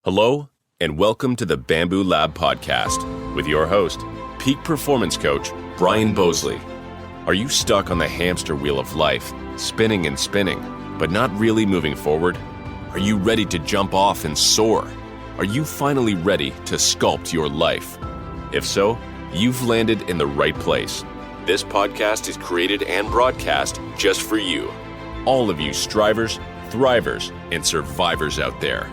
Hello, and welcome to the Bamboo Lab podcast with your host, peak performance coach, Brian Bosley. Are you stuck on the hamster wheel of life, spinning and spinning, but not really moving forward? Are you ready to jump off and soar? Are you finally ready to sculpt your life? If so, you've landed in the right place. This podcast is created and broadcast just for you. All of you strivers, thrivers, and survivors out there.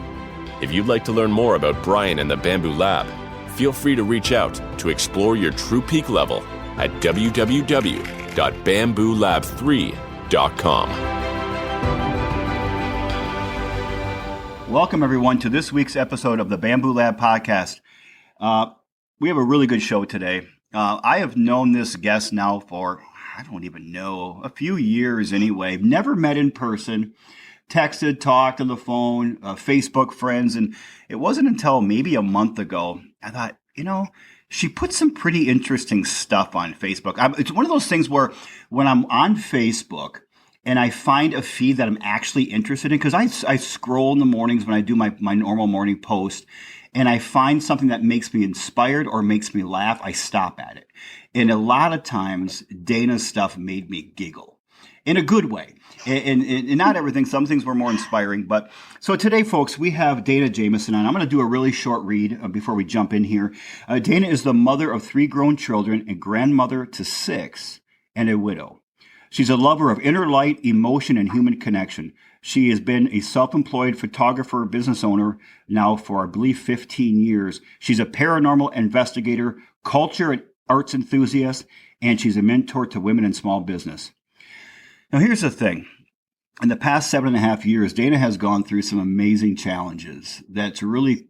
If you'd like to learn more about Brian and the Bamboo Lab, feel free to reach out to explore your true peak level at www.bamboolab3.com. Welcome, everyone, to this week's episode of the Bamboo Lab podcast. We have a really good show today. I have known this guest now for, I don't even know, a few years anyway. Never met in person. Texted, talked on the phone, Facebook friends, and it wasn't until maybe a month ago I thought, she put some pretty interesting stuff on Facebook. It's one of those things where when I'm on Facebook and I find a feed that I'm actually interested in, because I scroll in the mornings when I do my normal morning post, and I find something that makes me inspired or makes me laugh, I stop at it. And a lot of times, Dana's stuff made me giggle. In a good way. And not everything. Some things were more inspiring. But so today, folks, we have Dana Jameson on. I'm going to do a really short read before we jump in here. Dana is the mother of 3 grown children, a grandmother to 6, and a widow. She's a lover of inner light, emotion, and human connection. She has been a self-employed photographer, business owner now for, I believe, 15 years. She's a paranormal investigator, culture and arts enthusiast, and she's a mentor to women in small business. Now, here's the thing. In the past 7.5 years, Dana has gone through some amazing challenges that's really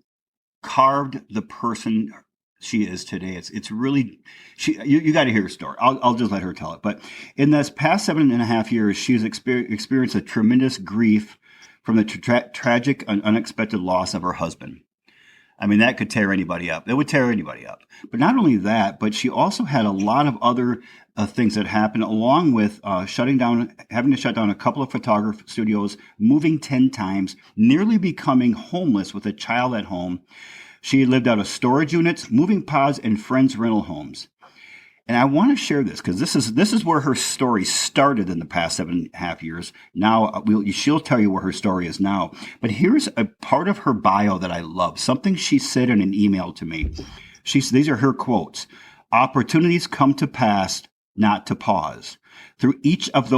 carved the person she is today. It's really, you got to hear her story. I'll just let her tell it. But in this past 7.5 years, she's experienced a tremendous grief from the tragic and unexpected loss of her husband. I mean, that could tear anybody up. It would tear anybody up. But not only that, but she also had a lot of other things that happened, along with having to shut down a couple of photography studios, moving 10 times, nearly becoming homeless with a child at home. She lived out of storage units, moving pods, and friends' rental homes. And I want to share this because this is where her story started in the past 7.5 years. Now, she'll tell you where her story is now. But here's a part of her bio that I love, something she said in an email to me. These are her quotes. "Opportunities come to pass, not to pause. Through each of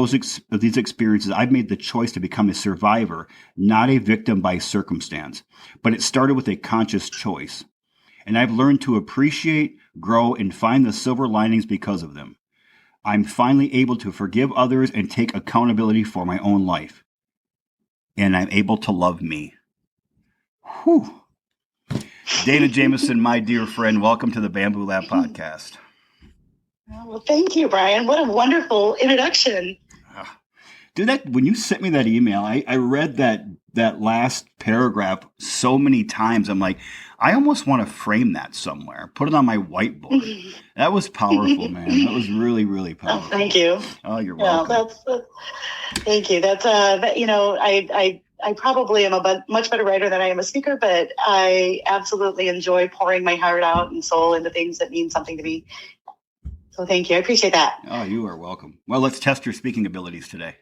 these experiences, I've made the choice to become a survivor, not a victim by circumstance. But it started with a conscious choice. And I've learned to appreciate, grow, and find the silver linings because of them. I'm finally able to forgive others and take accountability for my own life. And I'm able to love me." Whew. Dana Jameson, my dear friend, welcome to the Bamboo Lab podcast. Well, thank you, Brian. What a wonderful introduction. Dude, when you sent me that email, I read that last paragraph so many times. I'm like, I almost want to frame that somewhere, put it on my whiteboard. That was powerful, man. That was really, really powerful. Oh, thank you. Oh, you're welcome. Thank you. That's I probably am a much better writer than I am a speaker, but I absolutely enjoy pouring my heart out and soul into things that mean something to me. So thank you. I appreciate that. Oh, you are welcome. Well, let's test your speaking abilities today.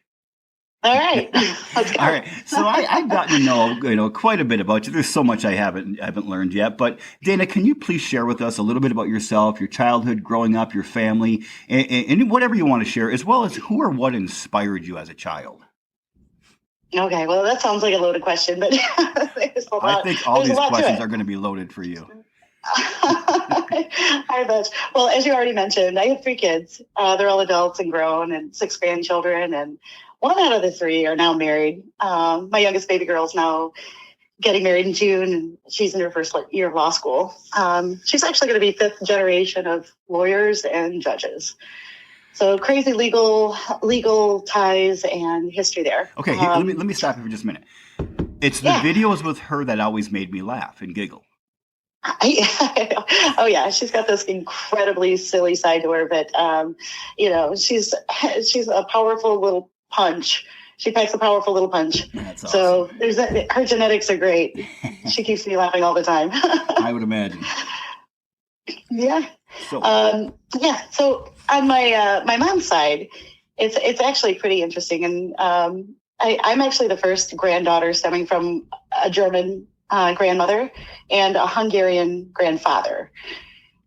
All right. Let's go. All right. So I've gotten to know quite a bit about you. There's so much I haven't learned yet. But Dana, can you please share with us a little bit about yourself, your childhood, growing up, your family, and whatever you want to share, as well as who or what inspired you as a child? Okay. Well, that sounds like a loaded question, but I think all these questions are going to be loaded for you. I bet. Well, as you already mentioned, I have 3 kids. They're all adults and grown, and 6 grandchildren, and 1 out of the 3 are now married. My youngest baby girl is now getting married in June, and she's in her first year of law school. She's actually going to be 5th generation of lawyers and judges. So crazy legal ties and history there. Okay, let me stop you for just a minute. It's the videos with her that always made me laugh and giggle. Oh yeah, she's got this incredibly silly side to her, but she's a powerful little punch She packs a powerful little punch. That's awesome. So her genetics are great. She keeps me laughing all the time. I would imagine. Yeah. So, So on my mom's side, it's actually pretty interesting, and I'm actually the first granddaughter stemming from a German grandmother and a Hungarian grandfather.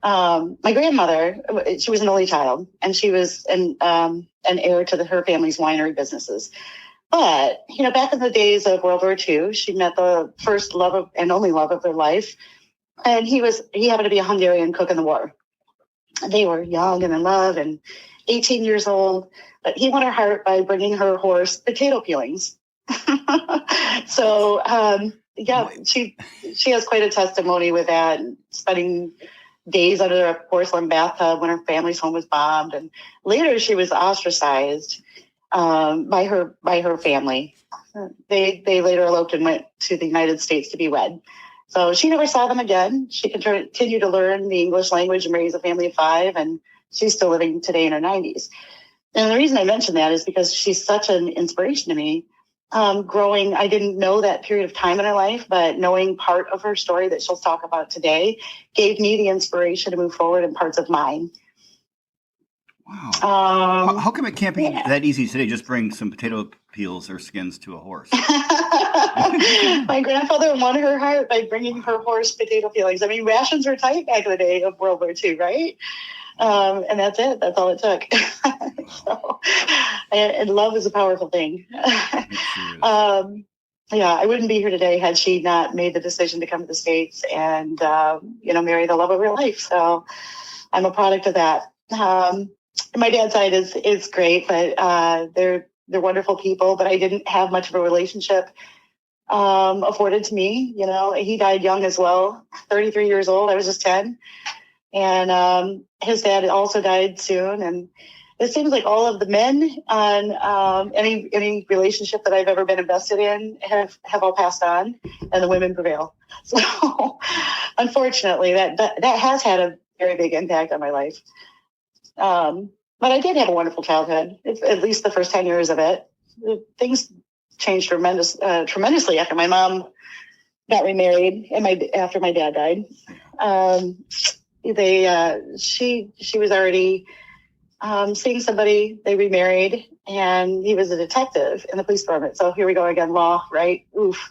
My grandmother, she was an only child, and she was an heir to her family's winery businesses. But, back in the days of World War II, she met the first love and only love of their life. And he happened to be a Hungarian cook in the war. They were young and in love and 18 years old, but he won her heart by bringing her horse potato peelings. So, she has quite a testimony with that, and spending days under a porcelain bathtub when her family's home was bombed. And later she was ostracized by her family. They later eloped and went to the United States to be wed. So she never saw them again. She continued to learn the English language and raise a family of 5, and she's still living today in her 90s. And the reason I mention that is because she's such an inspiration to me. Growing, I didn't know that period of time in her life, but knowing part of her story that she'll talk about today gave me the inspiration to move forward in parts of mine. Wow. How come it can't be that easy today? Just bring some potato peels or skins to a horse. My grandfather won her heart by bringing her horse potato peelings. I mean, rations were tight back in the day of World War II, right? And that's it. That's all it took. And love is a powerful thing. I wouldn't be here today had she not made the decision to come to the States and, marry the love of her life. So I'm a product of that. My dad's side is great, but they're wonderful people, but I didn't have much of a relationship afforded to me. He died young as well, 33 years old. I was just 10. And his dad also died soon. And it seems like all of the men on any relationship that I've ever been invested in have all passed on, and the women prevail. So unfortunately, that has had a very big impact on my life. But I did have a wonderful childhood, at least the first 10 years of it. Things changed tremendously after my mom got remarried and after my dad died. She was already seeing somebody. They remarried, and he was a detective in the police department. So here we go again, law, right? Oof,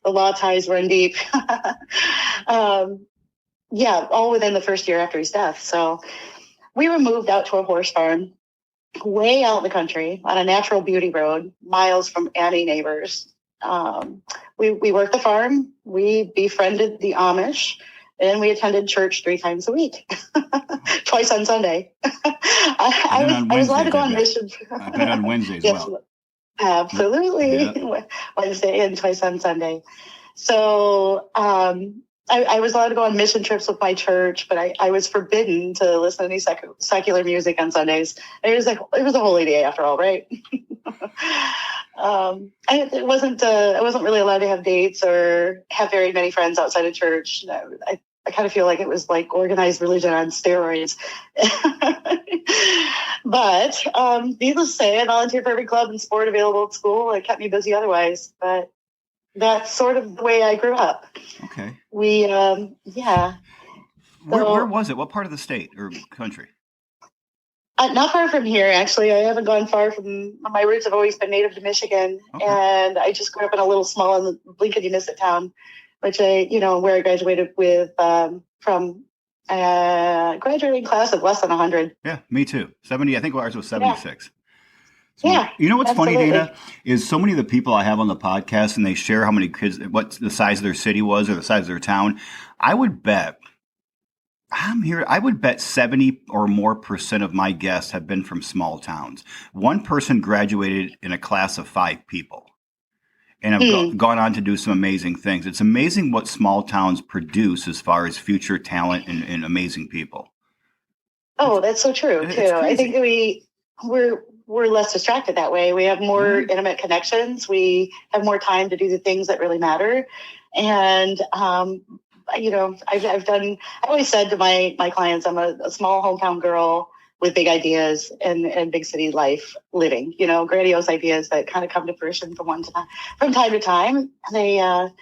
the law ties run deep. All within the first year after his death. So we were moved out to a horse farm way out in the country on a natural beauty road, miles from any neighbors. We worked the farm. We befriended the Amish. And we attended church 3 times a week, twice on Sunday. I was allowed to go on mission. I bet on Wednesdays as well. Absolutely. Yeah. Wednesday and twice on Sunday. So I was allowed to go on mission trips with my church, but I was forbidden to listen to any secular music on Sundays. It was a holy day after all, right? I wasn't really allowed to have dates or have very many friends outside of church. I kind of feel like it was like organized religion on steroids. But needless to say, I volunteered for every club and sport available at school. It kept me busy otherwise. But that's sort of the way I grew up. Okay. Where was it? What part of the state or country? Not far from here, actually. I haven't gone far from my roots. Have always been native to Michigan, and I just grew up in a little small Lincoln-Unisset town, which where I graduated with from a graduating class of less than 100. Yeah, me too. 70. I think ours was 76. Yeah. You know what's absolutely funny, Dana, is so many of the people I have on the podcast, and they share how many kids, what the size of their city was or the size of their town. I would bet 70 or more % of my guests have been from small towns. One person graduated in a class of 5 people and have gone on to do some amazing things. It's amazing what small towns produce as far as future talent and amazing people. Oh, that's so true, too. I think we're less distracted that way. We have more intimate connections. We have more time to do the things that really matter. And, I always said to my clients, I'm a small hometown girl with big ideas and big city life living, grandiose ideas that kind of come to fruition from time to time. And they, and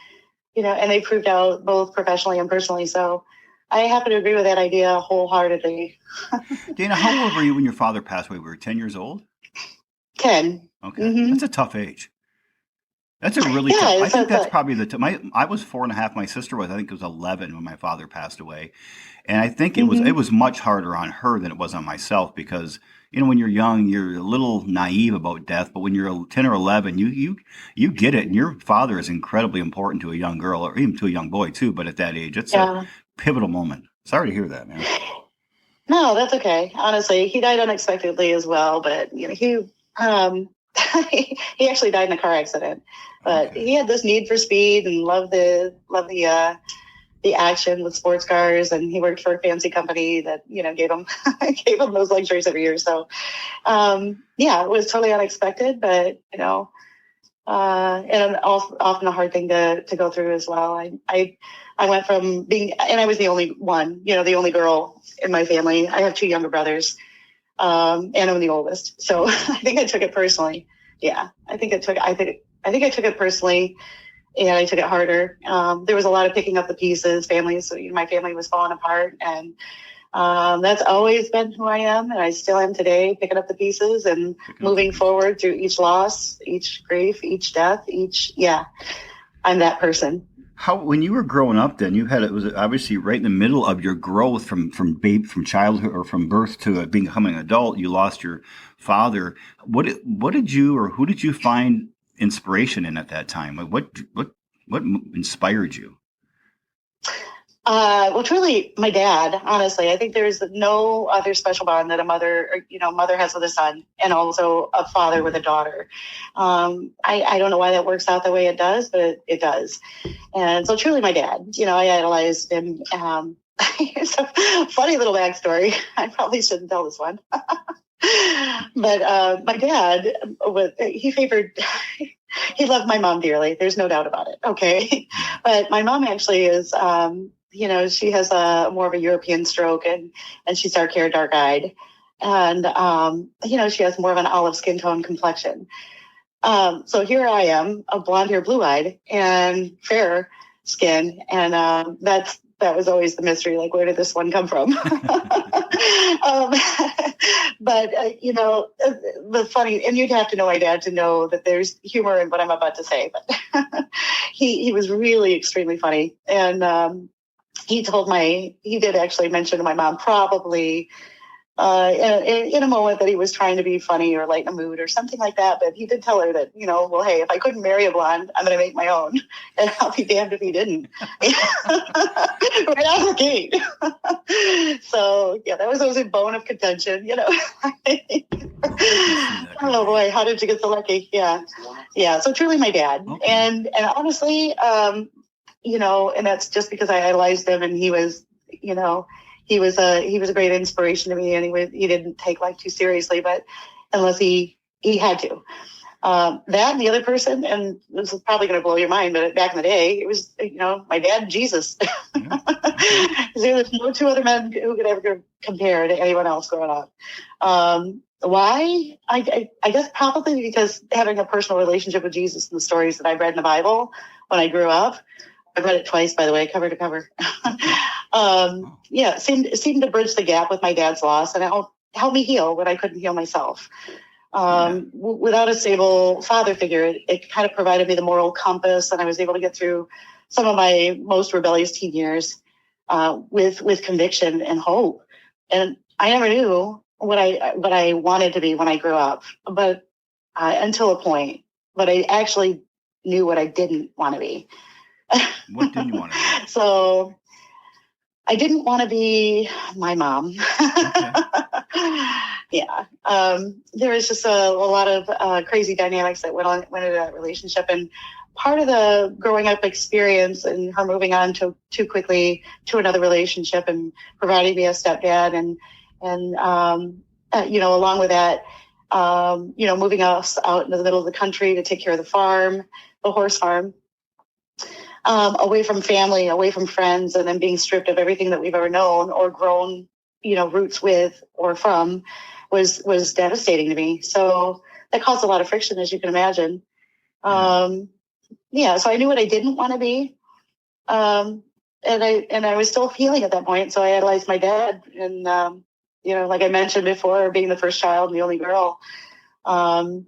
they proved out both professionally and personally. So I happen to agree with that idea wholeheartedly. Dana, how old were you when your father passed away? We were 10 years old? 10. Okay. Mm-hmm. That's a tough age. That's a really tough. I think that's probably I was 4.5. My sister was, I think it was 11 when my father passed away. And I think it was much harder on her than it was on myself because, when you're young, you're a little naive about death. But when you're 10 or 11, you get it. And your father is incredibly important to a young girl or even to a young boy, too. But at that age, it's a pivotal moment. Sorry to hear that, man. No, that's okay. Honestly, he died unexpectedly as well. But, he he actually died in a car accident. But he had this need for speed and loved the action with sports cars, and he worked for a fancy company that gave him those luxuries every year. So it was totally unexpected, but and often a hard thing to go through as well. I went from being, and I was the only one, the only girl in my family. I have 2 younger brothers, and I'm the oldest. So I think I took it personally. Yeah, I think I took it personally. And I took it harder. There was a lot of picking up the pieces. My family was falling apart, and that's always been who I am, and I still am today, picking up the pieces and moving forward through each loss, each grief, each death, I'm that person. When you were growing up, then it was obviously right in the middle of your growth from childhood or from birth to becoming an adult. You lost your father. What did you or who did you find inspiration in at that time? What inspired you? Well, truly, my dad. Honestly, I think there's no other special bond that a mother has with a son, and also a father with a daughter. I don't know why that works out the way it does, but it does. And so, truly, my dad. I idolized him. It's a funny little backstory. I probably shouldn't tell this one. But my dad, he loved my mom dearly. There's no doubt about it. Okay. But my mom actually is, she has more of a European stroke, and she's dark haired, dark eyed. And, she has more of an olive skin tone complexion. So here I am, a blonde hair, blue eyed and fair skin. And that was always the mystery. Like, where did this one come from? But the funny, and you'd have to know my dad to know that there's humor in what I'm about to say, but he was really extremely funny. And he did actually mention to my mom probably in a moment that he was trying to be funny or lighten a mood or something like that. But he did tell her that, well, hey, if I couldn't marry a blonde, I'm going to make my own. And I'll be damned if he didn't. Right out of the gate. So, yeah, that was always a bone of contention, Oh, boy, how did you get so lucky? Yeah. Yeah, so truly my dad. Okay. And honestly, and that's just because I idolized him, and he was, he was a great inspiration to me, and he didn't take life too seriously, but unless he had to. That and the other person, and this is probably going to blow your mind, but back in the day, it was, my dad and Jesus. There's no 2 other men who could ever compare to anyone else growing up. Why? I guess probably because having a personal relationship with Jesus and the stories that I read in the Bible when I grew up. I've read it twice, by the way, cover to cover. Seemed to bridge the gap with my dad's loss, and help me heal what I couldn't heal myself. Without a stable father figure, it kind of provided me the moral compass, and I was able to get through some of my most rebellious teen years with conviction and hope. And I never knew what I wanted to be when I grew up, but until a point. But I actually knew what I didn't want to be. What did you want to be? So I didn't want to be my mom. Okay. Yeah. There was just a lot of crazy dynamics that went into that relationship. And part of the growing up experience and her moving on too quickly to another relationship and providing me a stepdad and along with that, moving us out into the middle of the country to take care of the farm, the horse farm. Away from family, away from friends, and then being stripped of everything that we've ever known or grown roots with or from was devastating to me. So that caused a lot of friction, as you can imagine. So I knew what I didn't want to be. And I was still healing at that point. So I idolized my dad. And, like I mentioned before, being the first child and the only girl, I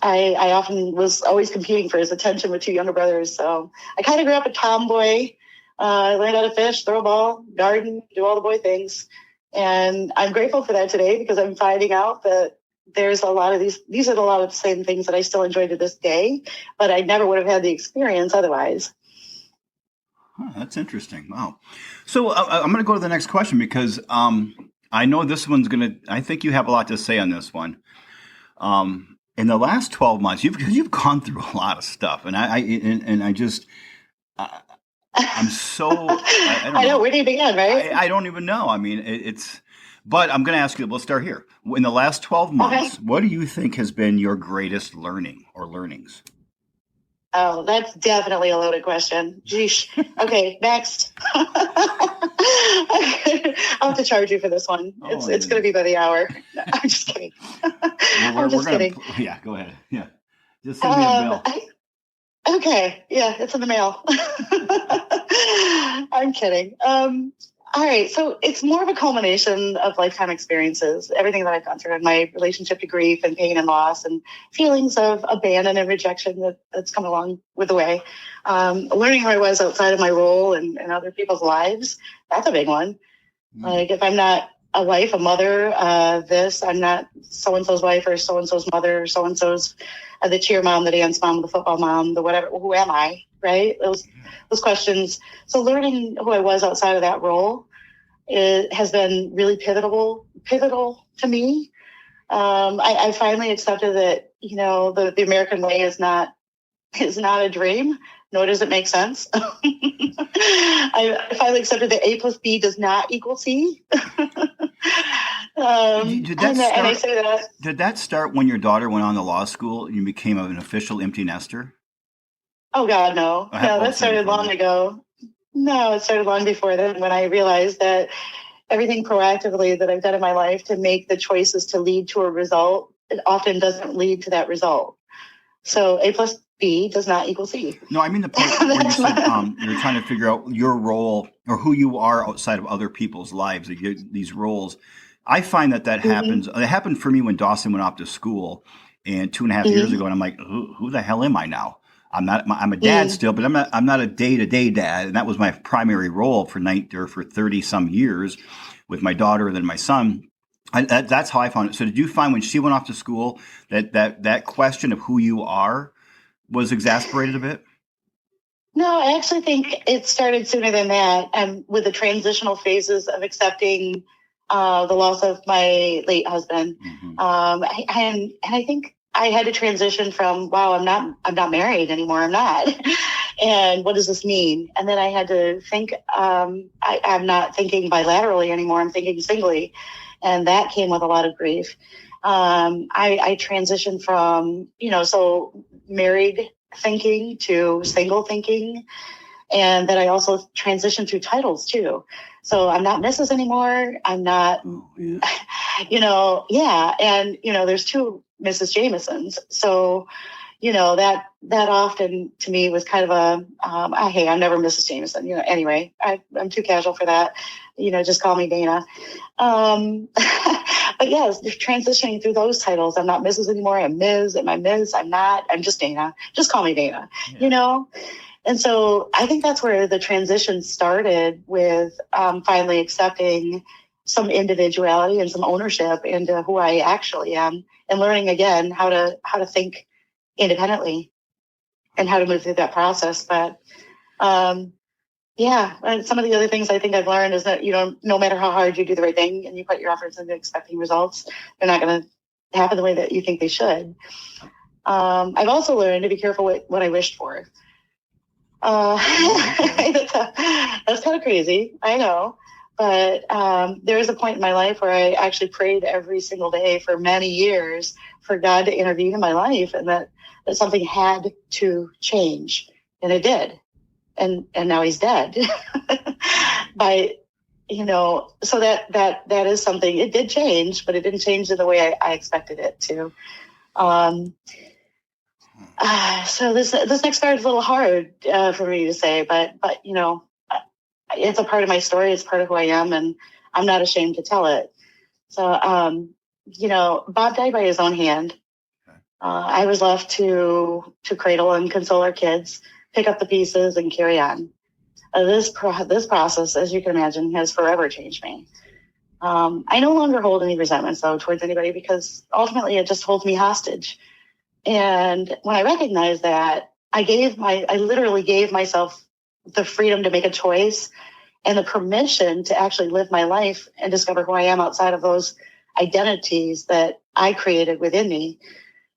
often was always competing for his attention with two younger brothers. So I kind of grew up a tomboy. I learned how to fish, throw a ball, garden, do all the boy things. And I'm grateful for that today because I'm finding out that there's a lot of these are a lot of the same things that I still enjoy to this day, but I never would have had the experience otherwise. That's interesting. Wow. So I'm going to go to the next question because I know this one's I think you have a lot to say on this one. In the last 12 months, you've gone through a lot of stuff, and I'm so I don't know. Where do you begin, right? I don't even know. I mean, but I'm going to ask you. We'll start here. In the last 12 months, What do you think has been your greatest learning or learnings? Oh, that's definitely a loaded question. Geesh. Okay, next. I'll have to charge you for this one. It's going to be by the hour. No, I'm just kidding. I'm just kidding. Yeah, go ahead. Yeah. Just send me a bill. Okay. Yeah, it's in the mail. I'm kidding. All right. So it's more of a culmination of lifetime experiences, everything that I've gone through in my relationship to grief and pain and loss and feelings of abandon and rejection that's come along with the way. Learning who I was outside of my role and other people's lives. That's a big one. Like if I'm not a wife, a mother, I'm not so-and-so's wife or so-and-so's mother or so-and-so's the cheer mom, the dance mom, the football mom, the whatever. Who am I? Right? Those questions. So learning who I was outside of that role has been really pivotal to me. I finally accepted that, the American way is not a dream, nor does it make sense. I finally accepted that A plus B does not equal C. Did that start when your daughter went on to law school and you became an official empty nester? Oh, God, no. No, that started long ago. No, it started long before then when I realized that everything proactively that I've done in my life to make the choices to lead to a result, it often doesn't lead to that result. So A plus B does not equal C. No, I mean the part where you said you're trying to figure out your role or who you are outside of other people's lives, these roles. I find that happens. It happened for me when Dawson went off to school and 2.5 years ago. And I'm like, who the hell am I now? I'm a dad still, but I'm not a day-to-day dad. And that was my primary role for 30 some years with my daughter and then my son. That's how I found it. So did you find when she went off to school that question of who you are was exasperated a bit? No, I actually think it started sooner than that. And with the transitional phases of accepting the loss of my late husband. And I think I had to transition from, wow, I'm not married anymore. I'm not. And what does this mean? And then I had to think, I'm not thinking bilaterally anymore. I'm thinking singly. And that came with a lot of grief. I transitioned from, so married thinking to single thinking. And then I also transitioned through titles too. So I'm not Mrs. anymore. I'm not, And, there's two Mrs. Jamesons. So, that often to me was kind of hey, I'm never Mrs. Jameson. Anyway, I'm too casual for that. Just call me Dana. But yes, transitioning through those titles. I'm not Mrs. anymore. I'm Ms. Am I Ms? I'm not. I'm just Dana. Just call me Dana, And so I think that's where the transition started with finally accepting some individuality and some ownership into who I actually am and learning again how to think independently and how to move through that process. But and some of the other things I think I've learned is that, no matter how hard you do the right thing and you put your efforts into expecting results, they're not going to happen the way that you think they should. I've also learned to be careful with what I wished for. That's kind of crazy, I know. But there was a point in my life where I actually prayed every single day for many years for God to intervene in my life and that something had to change. And it did. And now he's dead. By so that is something. It did change, but it didn't change in the way I expected it to. So this next part is a little hard for me to say, but it's a part of my story. It's part of who I am, and I'm not ashamed to tell it. So, Bob died by his own hand. I was left to cradle and console our kids, pick up the pieces, and carry on. This process, as you can imagine, has forever changed me. I no longer hold any resentments, though, towards anybody, because ultimately it just holds me hostage. And when I recognized that, I literally gave myself the freedom to make a choice and the permission to actually live my life and discover who I am outside of those identities that I created within me.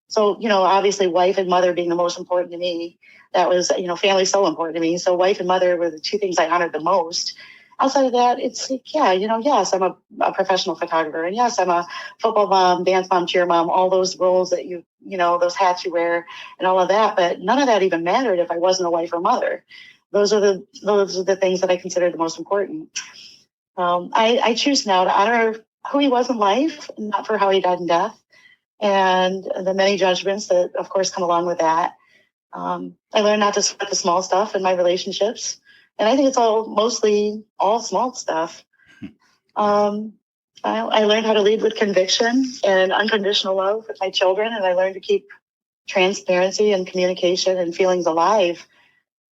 So, obviously wife and mother being the most important to me, that was, family so important to me. So wife and mother were the two things I honored the most. Outside of that, it's like, yes, I'm a professional photographer. And yes, I'm a football mom, dance mom, cheer mom, all those roles that those hats you wear and all of that. But none of that even mattered if I wasn't a wife or mother. Those are the things that I consider the most important. I choose now to honor who he was in life, not for how he died in death, and the many judgments that, of course, come along with that. I learned not to sweat the small stuff in my relationships, and I think it's mostly all small stuff. I learned how to lead with conviction and unconditional love with my children, and I learned to keep transparency and communication and feelings alive.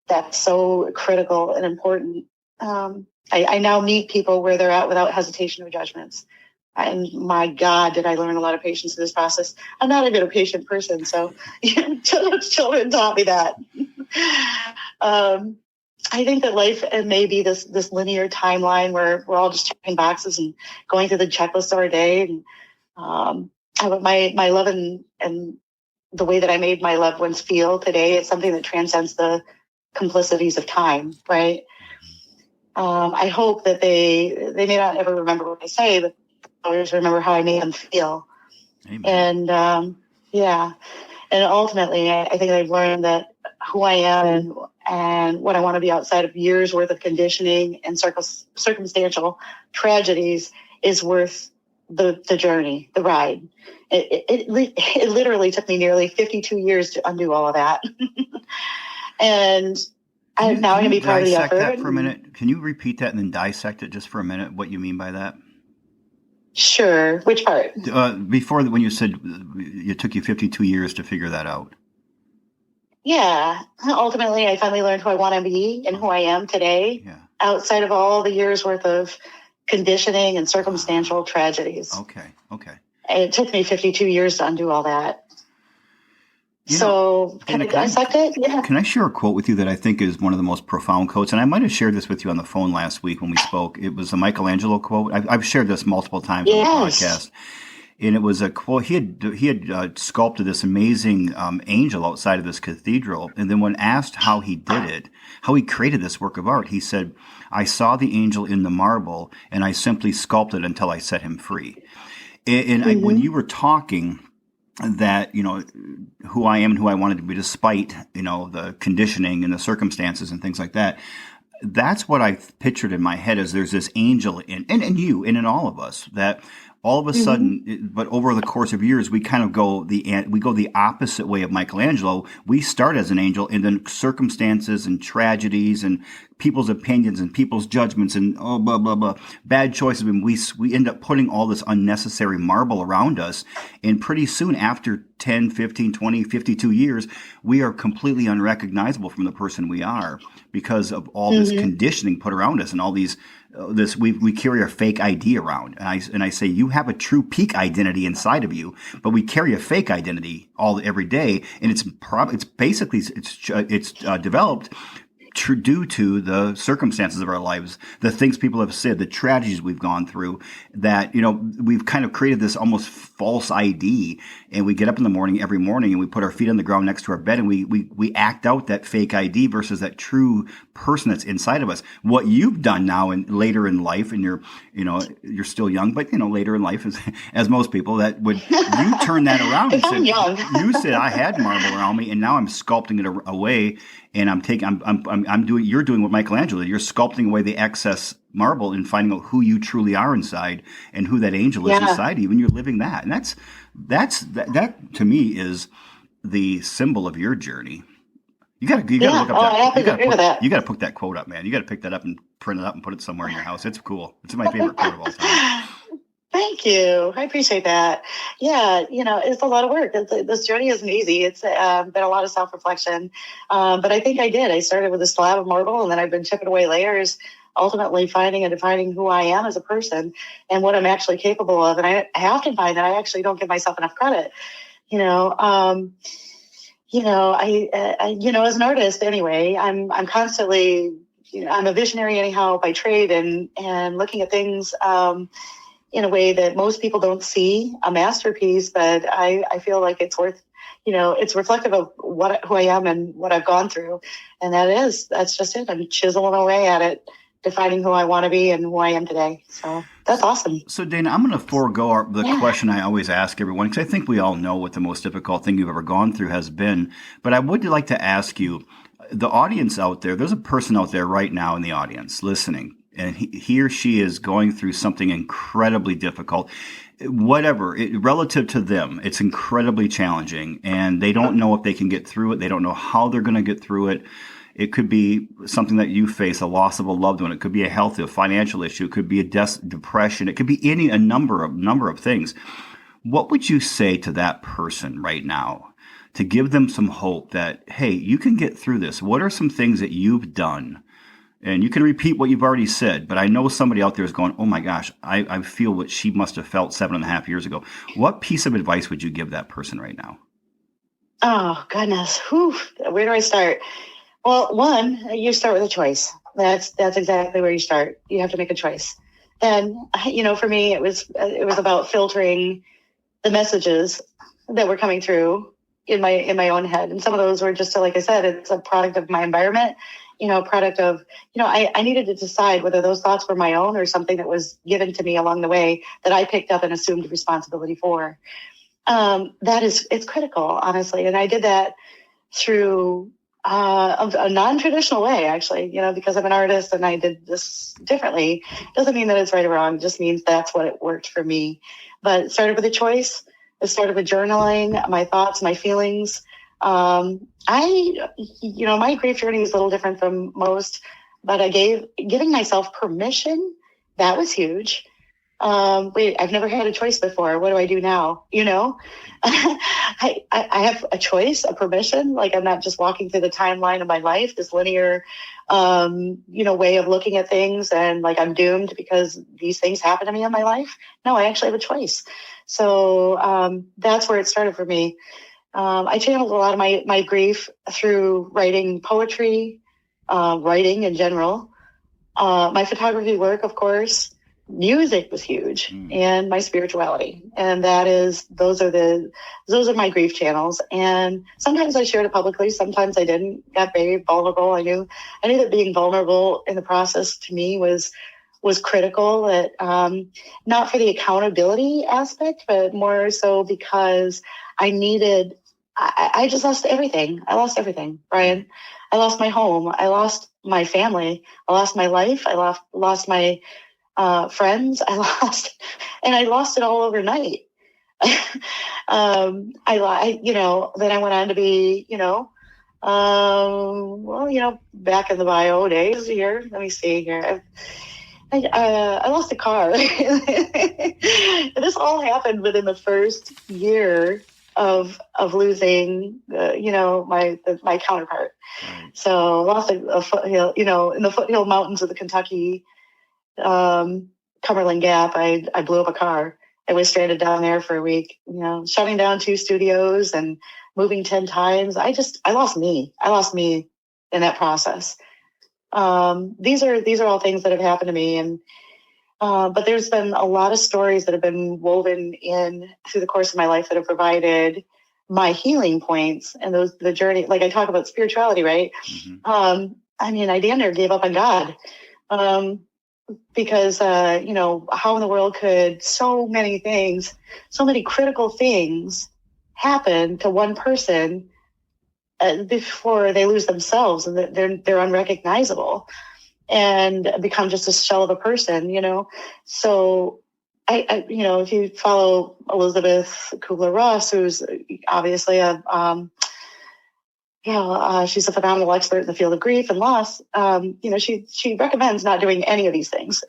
That's so critical and important. I now meet people where they're at without hesitation or judgments. And my God, did I learn a lot of patience in this process. I'm not even a patient person, so children taught me that. I think that life may be this linear timeline where we're all just checking boxes and going through the checklist of our day. And my love and the way that I made my loved ones feel today is something that transcends the complicities of time, right? I hope that they may not ever remember what I say, but always remember how I made them feel. Amen. And and ultimately, I think I've learned that who I am and what I want to be outside of years worth of conditioning and circumstantial tragedies is worth the journey, the ride. It literally took me nearly 52 years to undo all of that. And now I'm going to be part of the effort. Dissect that for a minute. Can you repeat that and then dissect it just for a minute, what you mean by that? Sure. Which part? Before, when you said it took you 52 years to figure that out. Yeah. Ultimately, I finally learned who I want to be and who I am today, outside of all the years worth of conditioning and circumstantial tragedies. Okay. It took me 52 years to undo all that. Can I dissect it? Yeah. Can I share a quote with you that I think is one of the most profound quotes? And I might have shared this with you on the phone last week when we spoke. It was a Michelangelo quote. I've shared this multiple times on the podcast. And it was a quote. He had sculpted this amazing angel outside of this cathedral. And then when asked how he did it, how he created this work of art, he said, "I saw the angel in the marble and I simply sculpted until I set him free." And when you were talking that, who I am and who I wanted to be despite, the conditioning and the circumstances and things like that, that's what I pictured in my head as there's this angel in you and in all of us that all of a sudden, but over the course of years, we kind of go the opposite way of Michelangelo. We start as an angel, and then circumstances and tragedies and people's opinions and people's judgments and blah, blah, blah, bad choices. And we end up putting all this unnecessary marble around us. And pretty soon after 10, 15, 20, 52 years, we are completely unrecognizable from the person we are because of all this conditioning put around us and all these we carry a fake ID around, and I say you have a true peak identity inside of you, but we carry a fake identity every day, and it's developed due to the circumstances of our lives, the things people have said, the tragedies we've gone through, that, we've kind of created this almost false ID, and we get up in the morning every morning and we put our feet on the ground next to our bed and we act out that fake ID versus that true person that's inside of us. What you've done now and later in life, and you're still young, but later in life, as most people, you turn that around and said, you said I had marble around me and now I'm sculpting it away. and you're doing what Michelangelo did. You're sculpting away the excess marble and finding out who you truly are inside and who that angel is inside you, and you're living that. And that to me is the symbol of your journey. You got to look up that. You got to put that quote up, man. You got to pick that up and print it up and put it somewhere in your house. It's cool. It's my favorite quote of all time. Thank you. I appreciate that. Yeah, it's a lot of work. This journey isn't easy. It's been a lot of self-reflection. But I think I did. I started with a slab of marble, and then I've been chipping away layers, ultimately finding and defining who I am as a person and what I'm actually capable of. And I often find that I actually don't give myself enough credit. As an artist anyway, I'm constantly, I'm a visionary anyhow by trade, and looking at things in a way that most people don't see a masterpiece, but I feel like it's worth, it's reflective of who I am and what I've gone through. And that's just it. I'm chiseling away at it, defining who I want to be and who I am today. So that's awesome. So Dana, I'm going to forego the question I always ask everyone, because I think we all know what the most difficult thing you've ever gone through has been. But I would like to ask you, the audience out there, there's a person out there right now in the audience listening, and he or she is going through something incredibly difficult. Relative to them, it's incredibly challenging, and they don't know if they can get through it. They don't know how they're going to get through it. It could be something that you face, a loss of a loved one. It could be a financial issue. It could be a depression. It could be a number of things. What would you say to that person right now to give them some hope that, hey, you can get through this? What are some things that you've done? And you can repeat what you've already said, but I know somebody out there is going, oh my gosh, I feel what she must have felt 7.5 years ago. What piece of advice would you give that person right now? Oh, goodness. Whew. Where do I start? Well, one, you start with a choice. That's exactly where you start. You have to make a choice. And, for me, it was about filtering the messages that were coming through in my own head. And some of those were just, like I said, it's a product of my environment, product of, I needed to decide whether those thoughts were my own or something that was given to me along the way that I picked up and assumed responsibility for. It's critical, honestly. And I did that through a non-traditional way, actually, because I'm an artist and I did this differently. Doesn't mean that it's right or wrong. It just means that's what it worked for me. But it started with a choice. It started with journaling, my thoughts, my feelings. My grief journey is a little different from most, but giving myself permission, that was huge. I've never had a choice before. What do I do now? I have a choice, a permission. Like, I'm not just walking through the timeline of my life, this linear, way of looking at things, and like I'm doomed because these things happen to me in my life. No, I actually have a choice. So that's where it started for me. I channeled a lot of my grief through writing poetry, writing in general, my photography work, of course. Music was huge, and my spirituality. And those are my grief channels. And sometimes I shared it publicly. Sometimes I didn't. Got very vulnerable. I knew that being vulnerable in the process to me was critical. That, not for the accountability aspect, but more so because I just lost everything. I lost everything, Brian. I lost my home. I lost my family. I lost my life. I lost my friends. I lost it all overnight. Then I went on to be, back in the bio days here. Let me see here. I lost a car. This all happened within the first year of losing, my counterpart. Right. So I lost a foothill, in the foothill mountains of the Kentucky Cumberland Gap. I blew up a car. I was stranded down there for a week, shutting down 2 studios and moving 10 times. I lost me. I lost me in that process. These are all things that have happened to me. And, but there's been a lot of stories that have been woven in through the course of my life that have provided my healing points and the journey. Like I talk about spirituality, right? Mm-hmm. I damn near gave up on God. Because, how in the world could so many critical things happen to one person before they lose themselves and they're unrecognizable and become just a shell of a person, So I if you follow Elizabeth Kubler-Ross, who's obviously she's a phenomenal expert in the field of grief and loss. She recommends not doing any of these things,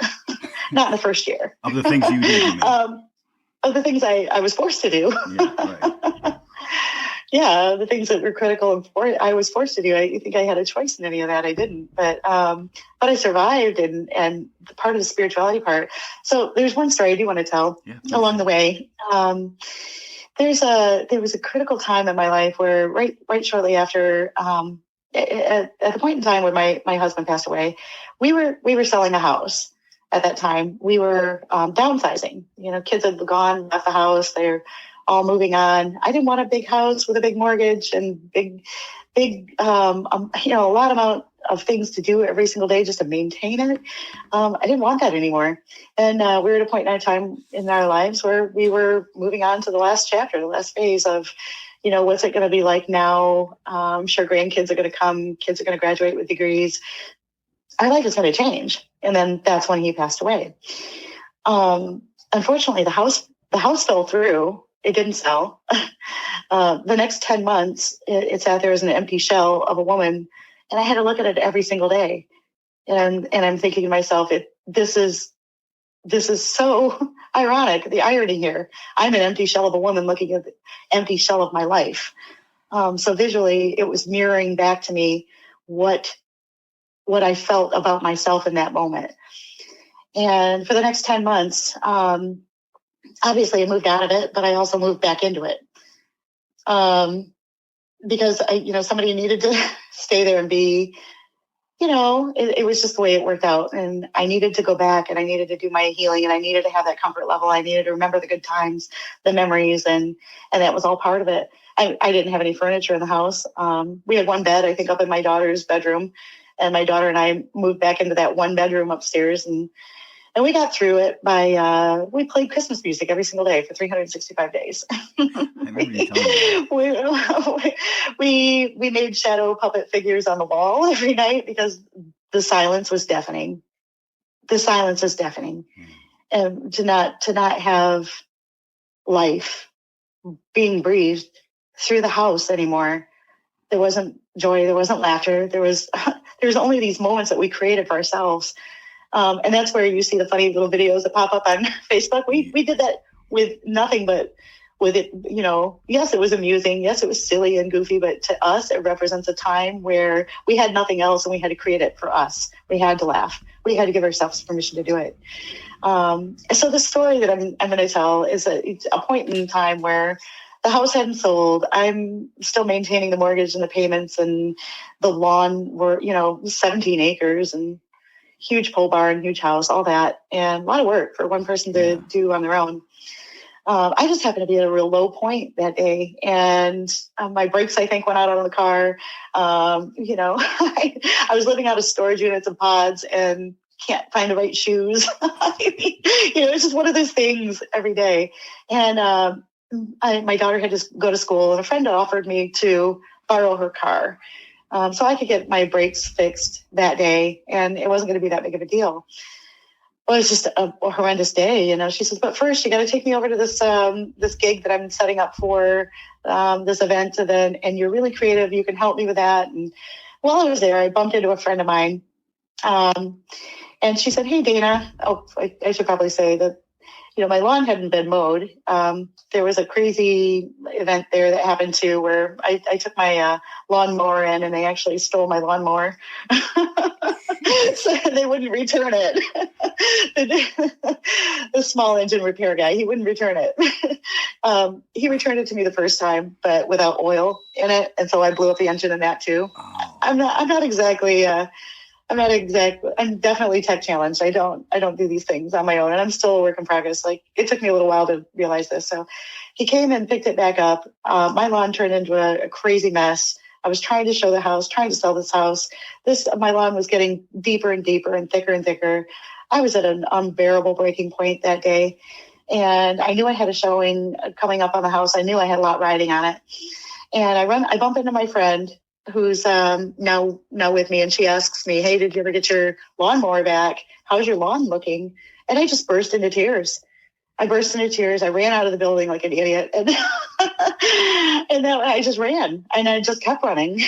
not in the first year. Of the things you did, you mean? Of the things I was forced to do. Yeah, right. Yeah, the things that were critical and I was forced to do. I think I had a choice in any of that. I didn't, but I survived, and part of the spirituality part. So there's one story I do want to tell along the way. There was a critical time in my life where right shortly after, at the point in time when my husband passed away, we were selling a house. At that time, we were downsizing. Kids had gone, left the house. They're all moving on. I didn't want a big house with a big mortgage and big, a lot amount of things to do every single day just to maintain it. I didn't want that anymore. And we were at a point in time in our lives where we were moving on to the last chapter, the last phase of, what's it going to be like now? I'm sure grandkids are going to come. Kids are going to graduate with degrees. Our life is going to change. And then that's when he passed away. Unfortunately, the house fell through. It didn't sell. The next 10 months, it sat there as an empty shell of a woman. And I had to look at it every single day. And I'm thinking to myself, this is so ironic, the irony here. I'm an empty shell of a woman looking at the empty shell of my life. So visually, it was mirroring back to me what I felt about myself in that moment. And for the next 10 months, obviously I moved out of it, but I also moved back into it. Because somebody needed to stay there and be, it was just the way it worked out. And I needed to go back and I needed to do my healing and I needed to have that comfort level. I needed to remember the good times, the memories, and that was all part of it. I didn't have any furniture in the house. We had one bed, I think, up in my daughter's bedroom. And my daughter and I moved back into that one bedroom upstairs. And we got through it by, we played Christmas music every single day for 365 days. I remember you telling me. We made shadow puppet figures on the wall every night because the silence was deafening. The silence was deafening. And to not have life being breathed through the house anymore. There wasn't joy. There wasn't laughter. There was only these moments that we created for ourselves. And that's where you see the funny little videos that pop up on Facebook. We did that with nothing but with it, yes, it was amusing. Yes, it was silly and goofy, but to us, it represents a time where we had nothing else and we had to create it for us. We had to laugh. We had to give ourselves permission to do it. So the story that I'm going to tell is it's a point in time where the house hadn't sold. I'm still maintaining the mortgage and the payments, and the lawn were, 17 acres and huge pole barn, huge house, all that, and a lot of work for one person to do on their own. I just happened to be at a real low point that day, and my brakes, I think, went out on the car. I was living out of storage units and pods and can't find the right shoes. It's just one of those things every day. And my daughter had to go to school, and a friend offered me to borrow her car so I could get my brakes fixed that day, and it wasn't going to be that big of a deal. Well, it's just a horrendous day, She says, but first you got to take me over to this gig that I'm setting up for this event, and you're really creative. You can help me with that. And while I was there, I bumped into a friend of mine, and she said, "Hey, Dana." Oh, I should probably say that my lawn hadn't been mowed. There was a crazy event there that happened too, where I took my lawnmower in, and they actually stole my lawnmower. So they wouldn't return it. The small engine repair guy, he wouldn't return it. He returned it to me the first time, but without oil in it, and so I blew up the engine in that too. Oh. I'm definitely tech challenged. I don't do these things on my own, and I'm still a work in progress. Like, it took me a little while to realize this. So he came and picked it back up. My lawn turned into a crazy mess. I was trying to show the house, trying to sell this house. My lawn was getting deeper and deeper and thicker and thicker. I was at an unbearable breaking point that day, and I knew I had a showing coming up on the house. I knew I had a lot riding on it. And I bump into my friend who's now with me, and she asks me, "Hey, did you ever get your lawnmower back? How's your lawn looking?" And I just burst into tears. I ran out of the building like an idiot, and and then I just ran, and I just kept running.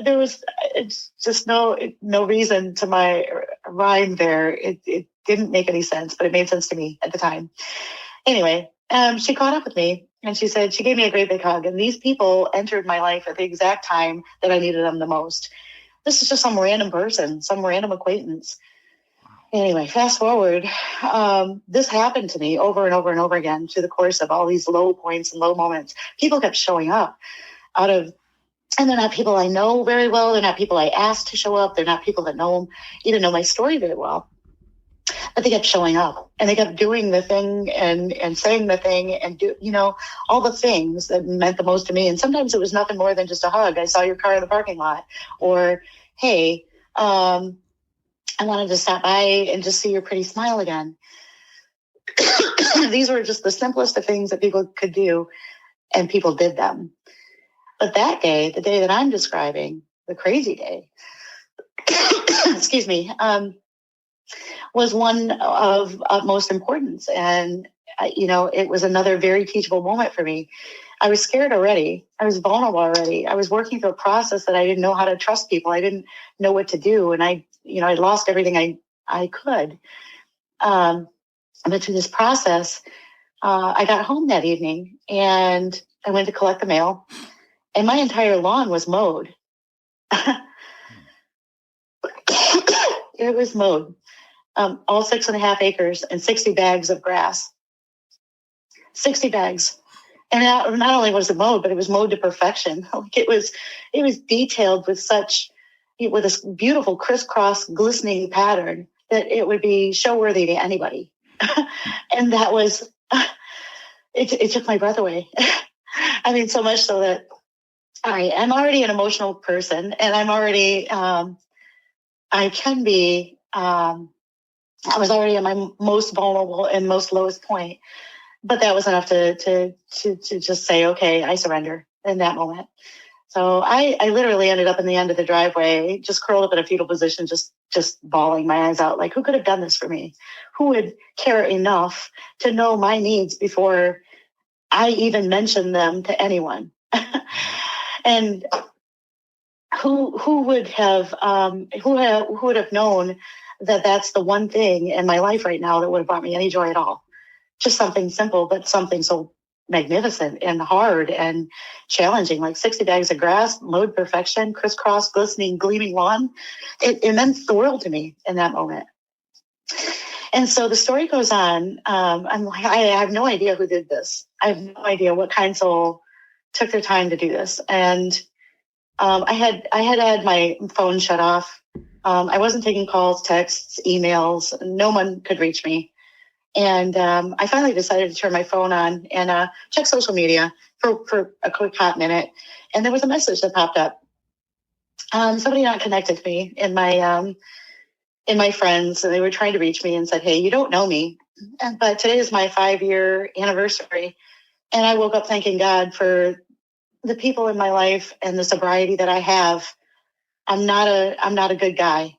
There was just no reason to my rhyme there. It didn't make any sense, but it made sense to me at the time. Anyway, she caught up with me, and she said she gave me a great big hug. And these people entered my life at the exact time that I needed them the most. This is just some random person, some random acquaintance. Anyway, fast forward, this happened to me over and over and over again through the course of all these low points and low moments. People kept showing up and they're not people I know very well. They're not people I asked to show up. They're not people that even know my story very well. But they kept showing up, and they kept doing the thing and saying the thing and all the things that meant the most to me. And sometimes it was nothing more than just a hug. I saw your car in the parking lot, or, hey, I wanted to stop by and just see your pretty smile again. These were just the simplest of things that people could do, and people did them. But that day, the day that I'm describing, the crazy day, excuse me, was one of utmost importance. And, it was another very teachable moment for me. I was scared already. I was vulnerable already. I was working through a process that I didn't know how to trust people. I didn't know what to do. And I lost everything I could. But through this process, I got home that evening, and I went to collect the mail, and my entire lawn was mowed. It was mowed. All 6.5 acres and 60 bags of grass. 60 bags. And not only was it mowed, but it was mowed to perfection. Like it was detailed with this beautiful crisscross glistening pattern that it would be show worthy to anybody. And that was, it took my breath away. I mean, so much so that I'm already an emotional person, and I'm already, I was already at my most vulnerable and most lowest point, but that was enough to just say, okay, I surrender in that moment. So I literally ended up in the end of the driveway, just curled up in a fetal position, just bawling my eyes out. Like, who could have done this for me? Who would care enough to know my needs before I even mentioned them to anyone? And who would have known that that's the one thing in my life right now that would have brought me any joy at all? Just something simple, but something so magnificent and hard and challenging, like 60 bags of grass, mowed perfection, crisscross, glistening, gleaming lawn. It meant the world to me in that moment. And so the story goes on. I'm like, I have no idea who did this. I have no idea what kind soul took their time to do this. And I had my phone shut off. I wasn't taking calls, texts, emails. No one could reach me. And I finally decided to turn my phone on and check social media for a quick hot minute. And there was a message that popped up. Somebody not connected to me in my friends, and they were trying to reach me and said, "Hey, you don't know me, but today is my 5-year anniversary." And I woke up thanking God for the people in my life and the sobriety that I have. I'm not a good guy.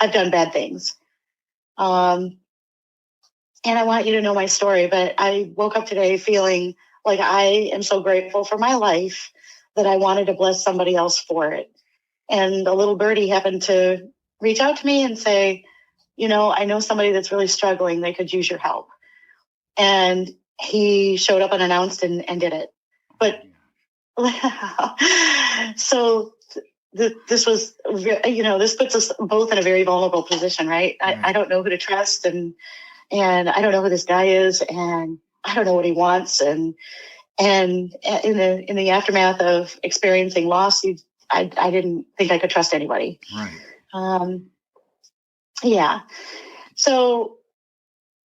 I've done bad things. And I want you to know my story, but I woke up today feeling like I am so grateful for my life that I wanted to bless somebody else for it. And a little birdie happened to reach out to me and say, I know somebody that's really struggling. They could use your help. And he showed up unannounced and did it. But so this was, this puts us both in a very vulnerable position, right? I don't know who to trust, and I don't know who this guy is, and I don't know what he wants. And in the aftermath of experiencing loss, I didn't think I could trust anybody. Right. Yeah. So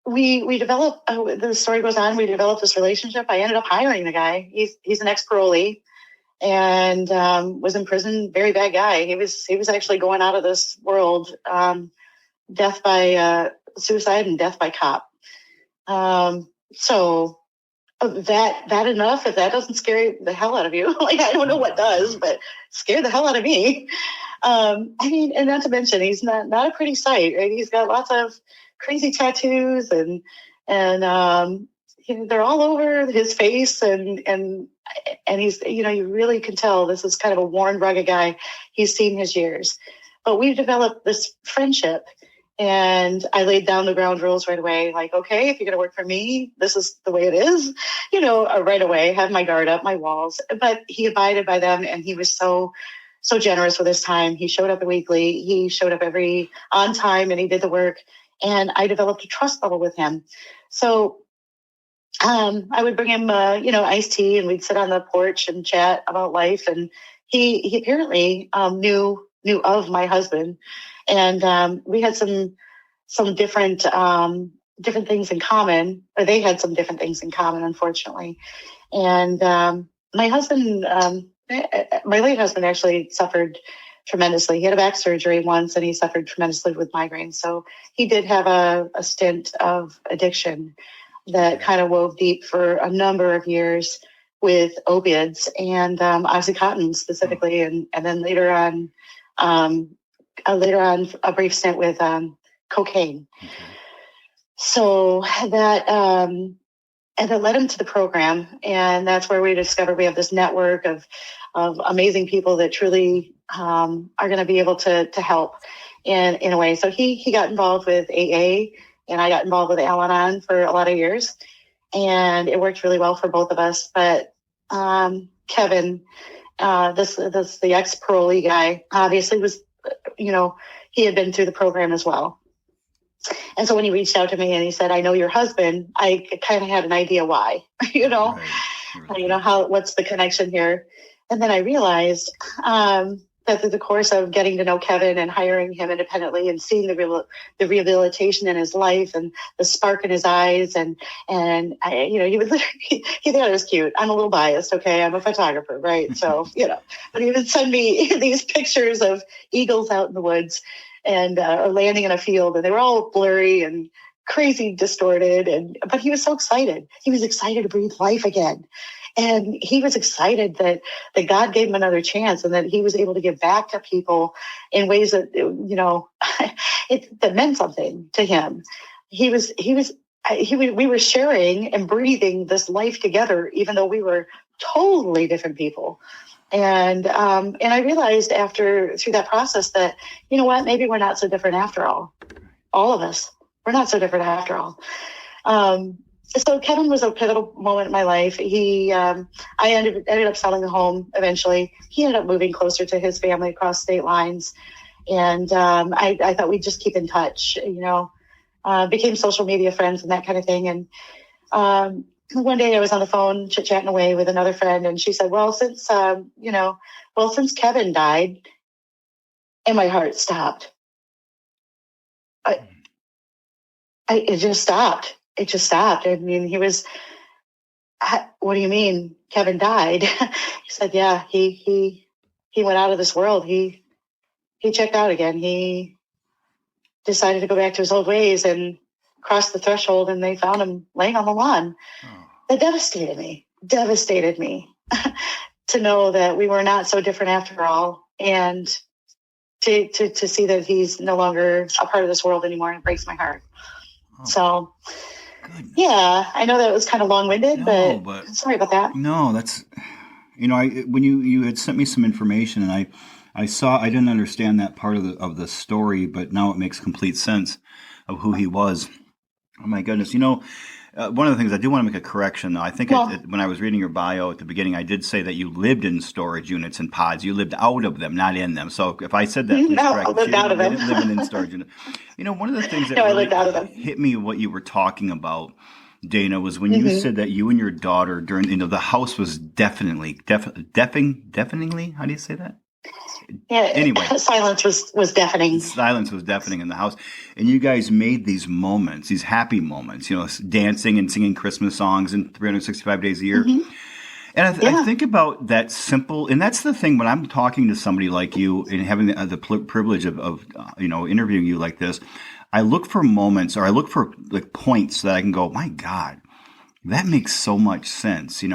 we developed, the story goes on, we developed this relationship. I ended up hiring the guy. He's an ex-parolee and was in prison. Very bad guy. He was actually going out of this world, death by suicide and death by cop. So that enough? If that doesn't scare the hell out of you, like, I don't know what does, but scare the hell out of me. I mean, and not to mention, he's not a pretty sight, right? He's got lots of crazy tattoos and they're all over his face and he's, you really can tell this is kind of a worn, rugged guy. He's seen his years, but we've developed this friendship. And I laid down the ground rules right away. Like, okay, if you're going to work for me, this is the way it is, right away, have my guard up, my walls. But he abided by them. And he was so generous with his time. He showed up weekly. He showed up on time and he did the work. And I developed a trust level with him. So I would bring him, iced tea, and we'd sit on the porch and chat about life. And he apparently knew of my husband. And we had some different things in common, or they had some different things in common, unfortunately. And my husband, my late husband, actually suffered tremendously. He had a back surgery once, and he suffered tremendously with migraines. So he did have a stint of addiction that kind of wove deep for a number of years with opiates and Oxycontin specifically, and then later on a brief stint with cocaine. Okay. So that led him to the program, and that's where we discovered we have this network of amazing people that truly are going to be able to help in a way. So he got involved with AA, and I got involved with Al-Anon for a lot of years, and it worked really well for both of us. But Kevin, the ex-parolee guy, obviously was, he had been through the program as well. And so when he reached out to me and he said, I know your husband, I kind of had an idea why, what's the connection here? And then I realized that through the course of getting to know Kevin and hiring him independently and seeing the rehabilitation in his life and the spark in his eyes, and he would literally, he thought it was cute. I'm a little biased, okay? I'm a photographer, right? So, but he would send me these pictures of eagles out in the woods and or landing in a field, and they were all blurry and crazy distorted, but he was so excited. He was excited to breathe life again. And he was excited that God gave him another chance and that he was able to give back to people in ways that, that meant something to him. We were sharing and breathing this life together, even though we were totally different people. And I realized through that process that, maybe we're not so different after all. All of us, we're not so different after all. So Kevin was a pivotal moment in my life. I ended up selling the home eventually. He ended up moving closer to his family across state lines. And I thought we'd just keep in touch, became social media friends and that kind of thing. And one day I was on the phone chit-chatting away with another friend, and she said, since Kevin died, and my heart stopped. It just stopped. It just stopped. I mean, he was, what do you mean Kevin died? He said, yeah, he went out of this world. He checked out again. He decided to go back to his old ways and crossed the threshold, and they found him laying on the lawn. Oh. That devastated me to know that we were not so different after all. And to see that he's no longer a part of this world anymore, it breaks my heart. Oh. So, goodness. Yeah, I know that was kind of long-winded, but sorry about that. No, that's, when you had sent me some information, and I saw, I didn't understand that part of the story, but now it makes complete sense of who he was. Oh my goodness. One of the things I do want to make a correction, though. I think when I was reading your bio at the beginning, I did say that you lived in storage units and pods. You lived out of them, not in them. So if I said that, please correct me. I lived out of them. You didn't live in storage units. One of the things that really hit me, what you were talking about, Dana, was when you said that you and your daughter during, the house was deafeningly, how do you say that? Yeah. Anyway, silence was deafening. Silence was deafening in the house, and you guys made these moments, these happy moments, dancing and singing Christmas songs in 365 days a year. Mm-hmm. And I think about that simple, and that's the thing when I'm talking to somebody like you and having the privilege of interviewing you like this. I look for moments, or I look for like points that I can go, my God, That makes so much sense, and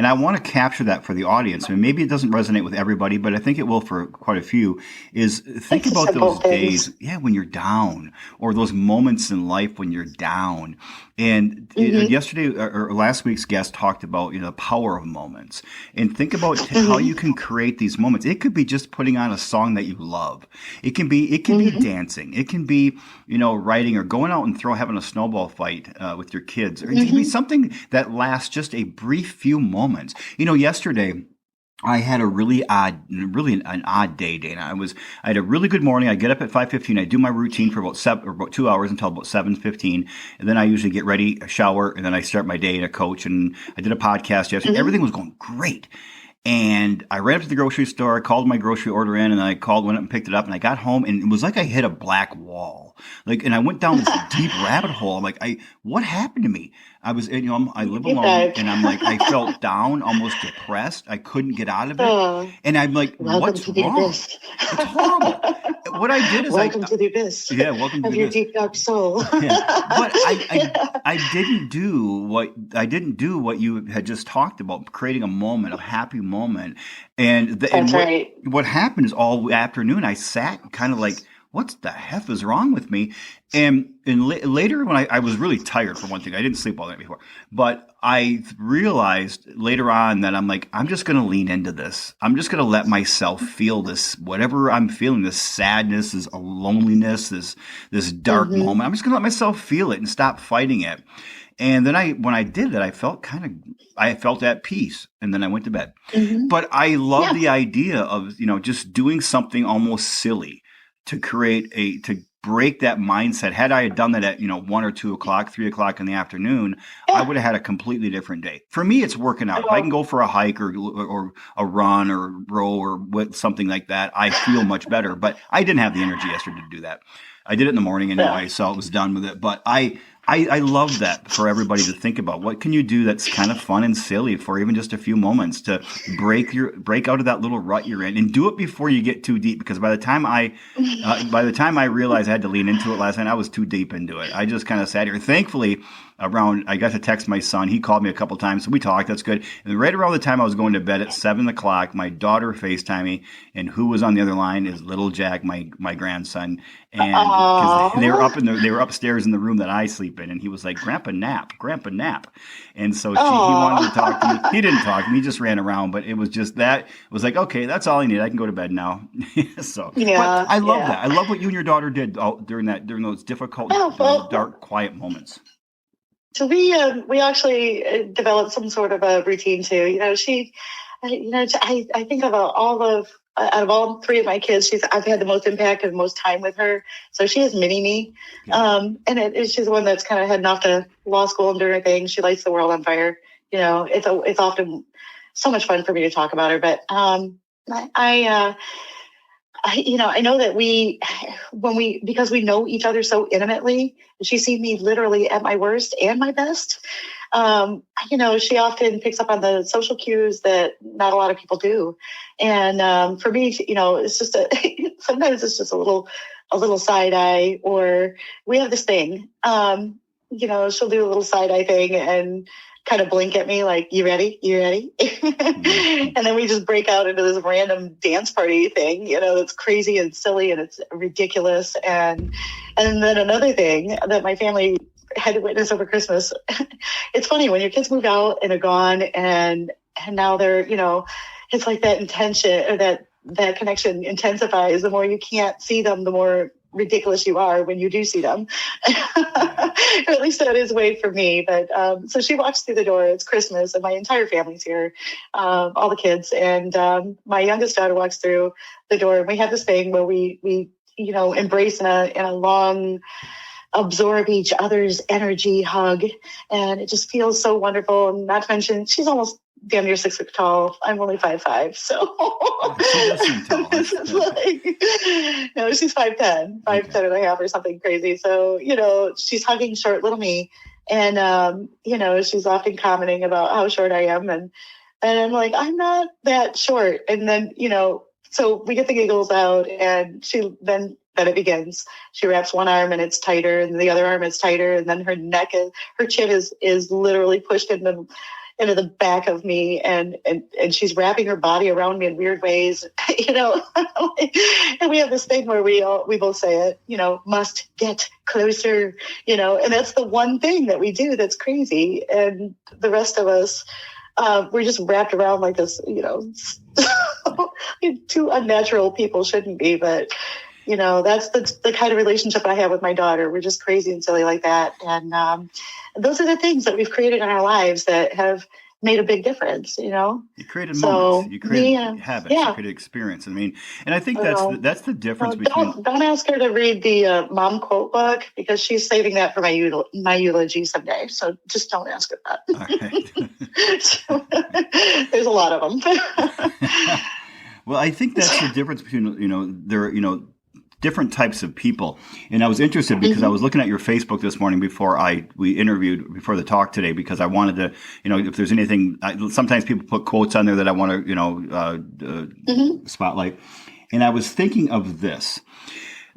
I want to capture that for the audience. I mean, maybe it doesn't resonate with everybody, but I think it will for quite a few, is think It's the about simple those things. days, when you're down, or those moments in life when you're down. And Mm-hmm. yesterday or last week's guest talked about, the power of moments, and think about how Mm-hmm. you can create these moments. It could be just putting on a song that you love. It can be Mm-hmm. dancing. It can be, writing or going out and having a snowball fight with your kids. Or it can be Mm-hmm. something that lasts just a brief few moments. Yesterday I had a really an odd day, Dana. I had a really good morning. I get up at 5:15. I do my routine for about 2 hours until about 7:15, and then I usually get ready, shower, and then I start my day in a coach. And I did a podcast yesterday. Mm-hmm. Everything was going great. And I ran up to the grocery store, I called my grocery order in, and went up and picked it up, and I got home, and it was like I hit a black wall. And I went down this deep rabbit hole. I'm like, what happened to me? I live Deep alone, dive. and I'm like, I felt down, almost depressed. I couldn't get out of it. Oh, And I'm like, welcome what's to the wrong? abyss. It's horrible. What I did is Welcome to the abyss yeah, welcome to of the your abyss. deep dark soul. Yeah, but I didn't do what you had just talked about, creating a moment, a happy moment, and That's right. what happened is all afternoon I sat kind of like, what the heck is wrong with me? And later when I was really tired for one thing, I didn't sleep all night before, but I realized later on that I'm like, I'm just going to lean into this. I'm just going to let myself feel this, whatever I'm feeling, this sadness, this loneliness, this dark Mm-hmm. moment. I'm just going to let myself feel it and stop fighting it. And then when I did that, I felt at peace, and then I went to bed. Mm-hmm. But I love Yeah. the idea of, just doing something almost silly to break that mindset. Had I had done that at, 1 or 2 o'clock, 3 o'clock in the afternoon, I Yeah. would have had a completely different day. For me, it's working out. If I can Oh, go for a hike or a run or row or something like that, I feel much better. But I didn't have the energy yesterday to do that. I did it in the morning yeah. anyway, so I was done with it. But I love that for everybody to think about. What can you do that's kind of fun and silly for even just a few moments to break out of that little rut you're in, and do it before you get too deep. Because by the time I realized I had to lean into it last night, I was too deep into it. I just kind of sat here. Thankfully, I got to text my son. He called me a couple times, so we talked. That's good. And right around the time I was going to bed at 7 o'clock, my daughter FaceTimed me, and who was on the other line is little Jack, my grandson, and because Aw. they were upstairs in the room that I sleep in, and he was like, "Grandpa nap, Grandpa nap," and so he wanted to talk to me. Aw. He didn't talk to me; he just ran around. But it was just that it was like, okay, that's all I need. I can go to bed now. So, but Yeah. I love Yeah. that. I love what you and your daughter did during those difficult, Yeah. Well, dark, quiet moments. so we actually developed some sort of a routine too. I think of all of out of all three of my kids, I've had the most impact and most time with her. So she is mini me, Yeah. she's the one that's kind of heading off to law school and doing her thing. She lights the world on fire. It's often so much fun for me to talk about her. But I know that because we know each other so intimately, she's seen me literally at my worst and my best. She often picks up on the social cues that not a lot of people do. And for me, it's just sometimes it's just a little side eye, or we have this thing, she'll do a little side eye thing and kind of blink at me like, you ready? Mm-hmm. And then we just break out into this random dance party thing, that's crazy and silly and it's ridiculous. And then another thing that my family had to witness over Christmas. It's funny when your kids move out and are gone and now they're, it's like that intention or that connection intensifies. The more you can't see them, the more ridiculous you are when you do see them. Or at least that is the way for me. But so she walks through the door. It's Christmas and my entire family's here, all the kids. And my youngest daughter walks through the door, and we have this thing where we embrace in a long, absorb each other's energy hug, and it just feels so wonderful. And not to mention, she's almost damn near 6 foot tall. I'm only 5'5", so She does seem tall. this is like, no, she's 5'10", 5'10" and a half or something crazy. So she's hugging short little me, and she's often commenting about how short I am, and I'm like, I'm not that short. And then So we get the giggles out, and then it begins. She wraps one arm and it's tighter, and the other arm is tighter, and then her chin is literally pushed into the back of me, and she's wrapping her body around me in weird ways, and we have this thing where we both say it, must get closer, and that's the one thing that we do that's crazy. And the rest of us, we're just wrapped around like this, two unnatural people shouldn't be, but that's the kind of relationship I have with my daughter. We're just crazy and silly like that. And those are the things that we've created in our lives that have made a big difference, You created moments, you created habits, yeah. You created experience. And I think that's the difference between... Don't ask her to read the mom quote book, because she's saving that for my eulogy someday. So just don't ask her that. All right. There's a lot of them. Well, I think that's the difference between, different types of people. And I was interested because I was looking at your Facebook this morning before we interviewed before the talk today, because I wanted to, if there's anything, sometimes people put quotes on there that I want to, spotlight. And I was thinking of this.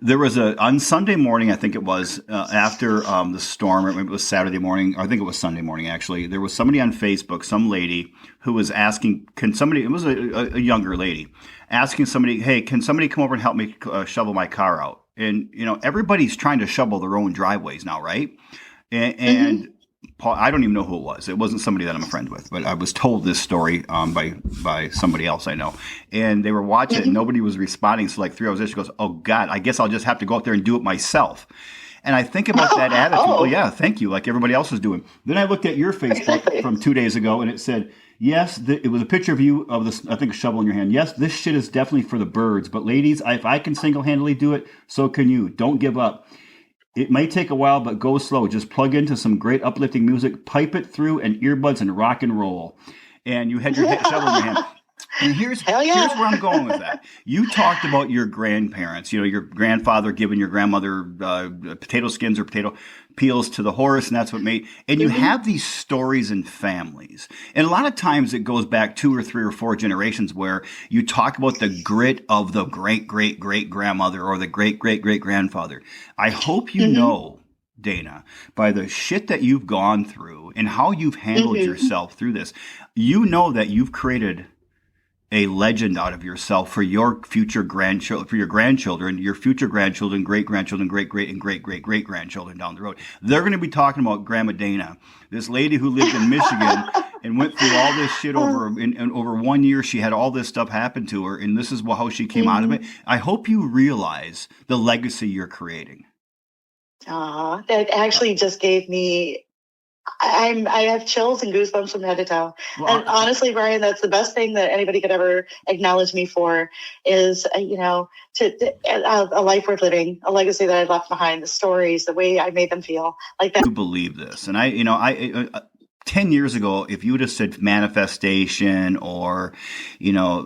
There was on Sunday morning, I think it was, after the storm, or maybe it was Saturday morning, or I think it was Sunday morning, actually. There was somebody on Facebook, some lady, who was asking, it was a younger lady, asking somebody, hey, can somebody come over and help me shovel my car out? And, everybody's trying to shovel their own driveways now, right? And Paul, I don't even know who it was. It wasn't somebody that I'm a friend with, but I was told this story by somebody else I know. And they were watching it, and nobody was responding. So like 3 hours later, she goes, oh, God, I guess I'll just have to go out there and do it myself. And I think about that attitude. Oh, yeah, thank you, like everybody else is doing. Then I looked at your Facebook from 2 days ago, and it said, yes, it was a picture of you of this, I think, a shovel in your hand. Yes, this shit is definitely for the birds. But ladies, if I can single-handedly do it, so can you. Don't give up. It may take a while, but go slow. Just plug into some great uplifting music, pipe it through, and earbuds, and rock and roll. And you had your shovel in your hand. And here's where I'm going with that. You talked about your grandparents, your grandfather giving your grandmother potato skins or potato peels to the horse, and that's what made. And you have these stories in families. And a lot of times it goes back 2 or 3 or 4 generations where you talk about the grit of the great-great-great-grandmother or the great-great-great-grandfather. I hope you know, Dana, by the shit that you've gone through and how you've handled yourself through this, you know that you've created a legend out of yourself for your future grandchildren, for your grandchildren, your future grandchildren, great-grandchildren, great-great, and great-great-great-grandchildren down the road. They're going to be talking about Grandma Dana, this lady who lived in Michigan and went through all this shit over 1 year. She had all this stuff happen to her, and this is how she came out of it. I hope you realize the legacy you're creating. That actually just gave me... I have chills and goosebumps from head to toe. Well, and honestly, Brian, that's the best thing that anybody could ever acknowledge me for is, a life worth living, a legacy that I left behind, the stories, the way I made them feel like that. You believe this. And I 10 years ago, if you would have said manifestation or, the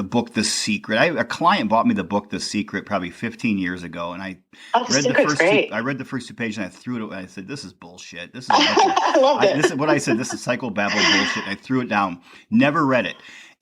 book, The Secret, a client bought me the book, The Secret, probably 15 years ago. And I read the first 2 pages and I threw it away. I said, this is bullshit. This is, I loved it. This is what I said. This is psychobabble bullshit. I threw it down. Never read it.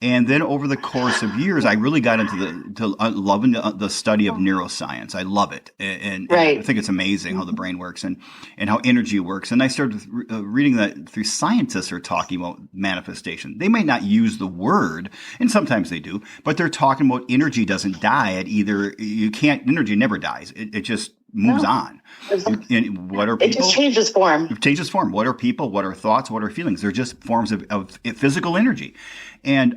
And then over the course of years, I really got into loving the study of neuroscience. I love it. And I think it's amazing how the brain works and how energy works. And I started reading that through scientists are talking about manifestation. They may not use the word, and sometimes they do, but they're talking about energy doesn't die at either. Energy never dies. It just moves on. And what are people? It just changes form. It changes form. What are people? What are thoughts? What are feelings? They're just forms of physical energy. And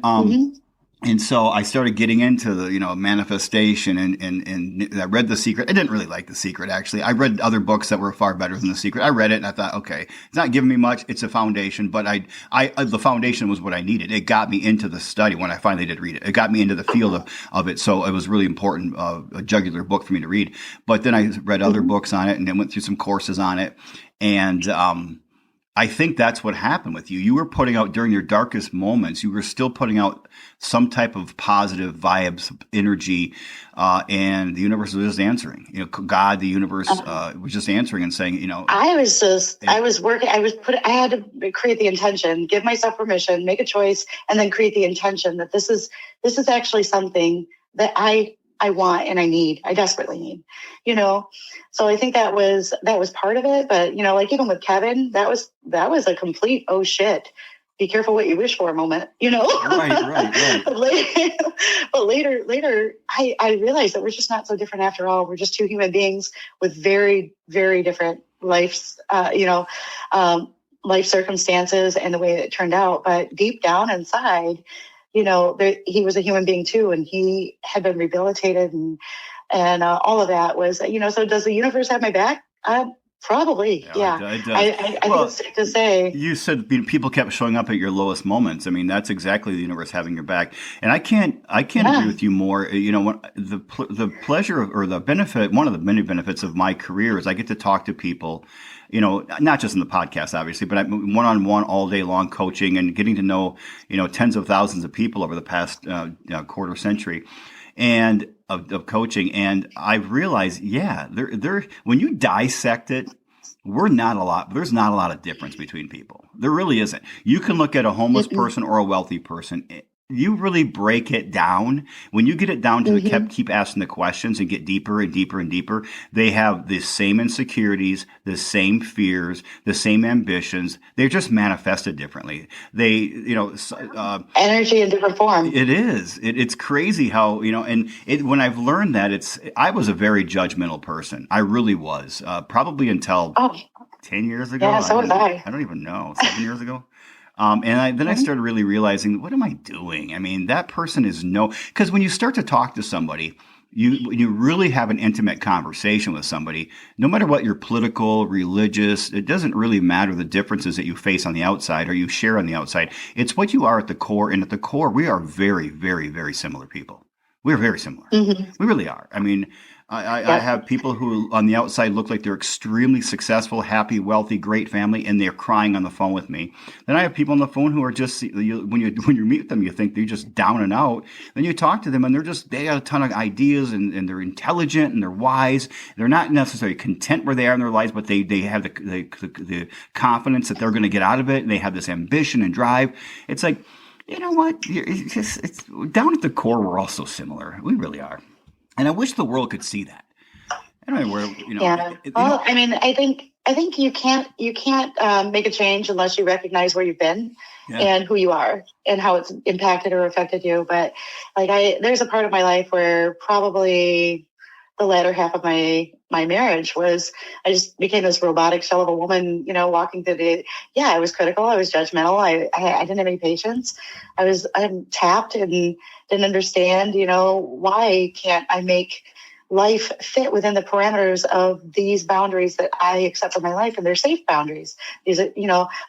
and so I started getting into the manifestation and I read The Secret. I didn't really like The Secret, actually. I read other books that were far better than The Secret. I read it and I thought, okay, it's not giving me much. It's a foundation, but the foundation was what I needed. It got me into the study when I finally did read it. It got me into the field of it. So it was really important, a jugular book for me to read. But then I read other books on it and then went through some courses on it. And I think that's what happened with you. You were putting out during your darkest moments, you were still putting out some type of positive vibes, energy, and the universe was just answering. God, the universe was just answering and saying, I had to create the intention, give myself permission, make a choice, and then create the intention that this is actually something that I want and I desperately need, So I think that was part of it. But, like even with Kevin, that was a complete, oh shit, be careful what you wish for a moment, Right. But later, I realized that we're just not so different after all. We're just two human beings with very, very different life circumstances and the way it turned out. But deep down inside, he was a human being too, and he had been rehabilitated and all of that was, so does the universe have my back? Probably. Yeah. It does. I think it's safe to say. You said people kept showing up at your lowest moments. I mean, that's exactly the universe having your back. And I can't agree with you more. When the pleasure or the benefit, one of the many benefits of my career is I get to talk to people, not just in the podcast, obviously, but one-on-one all day long coaching and getting to know, tens of thousands of people over the past quarter century. And of coaching, and I've realized, when you dissect it, there's not a lot of difference between people. There really isn't. You can look at a homeless person or a wealthy person. You really break it down. When you get it down to keep asking the questions and get deeper and deeper and deeper, they have the same insecurities, the same fears, the same ambitions. They're just manifested differently. They, energy in different form. It is. It's crazy how, when I've learned that, I was a very judgmental person. I really was. Probably until 10 years ago. Yeah, so was I. I don't even know. 7 years ago. Then I started really realizing, what am I doing? I mean, that person is because when you start to talk to somebody, when you really have an intimate conversation with somebody, no matter what your political, religious, it doesn't really matter the differences that you face on the outside or you share on the outside. It's what you are at the core. And at the core, we are very, very, very similar people. We're very similar. We really are. I mean, I have people who on the outside look like they're extremely successful, happy, wealthy, great family, and they're crying on the phone with me. Then I have people on the phone who are just, when you meet them, you think they're just down and out. Then you talk to them and they got a ton of ideas and they're intelligent and they're wise. They're not necessarily content where they are in their lives, but they have the confidence that they're going to get out of it. And they have this ambition and drive. It's like, you know what? It's down at the core, we're all so similar. We really are. And I wish the world could see that. I don't know where, Yeah. Well, I mean, I think you can't make a change unless you recognize where you've been and who you are and how it's impacted or affected you. But there's a part of my life where probably the latter half of my marriage was I just became this robotic shell of a woman, walking through I was critical. I was judgmental. I didn't have any patience. I'm tapped and didn't understand, why can't I make life fit within the parameters of these boundaries that I accept for my life, and they're safe boundaries. These are,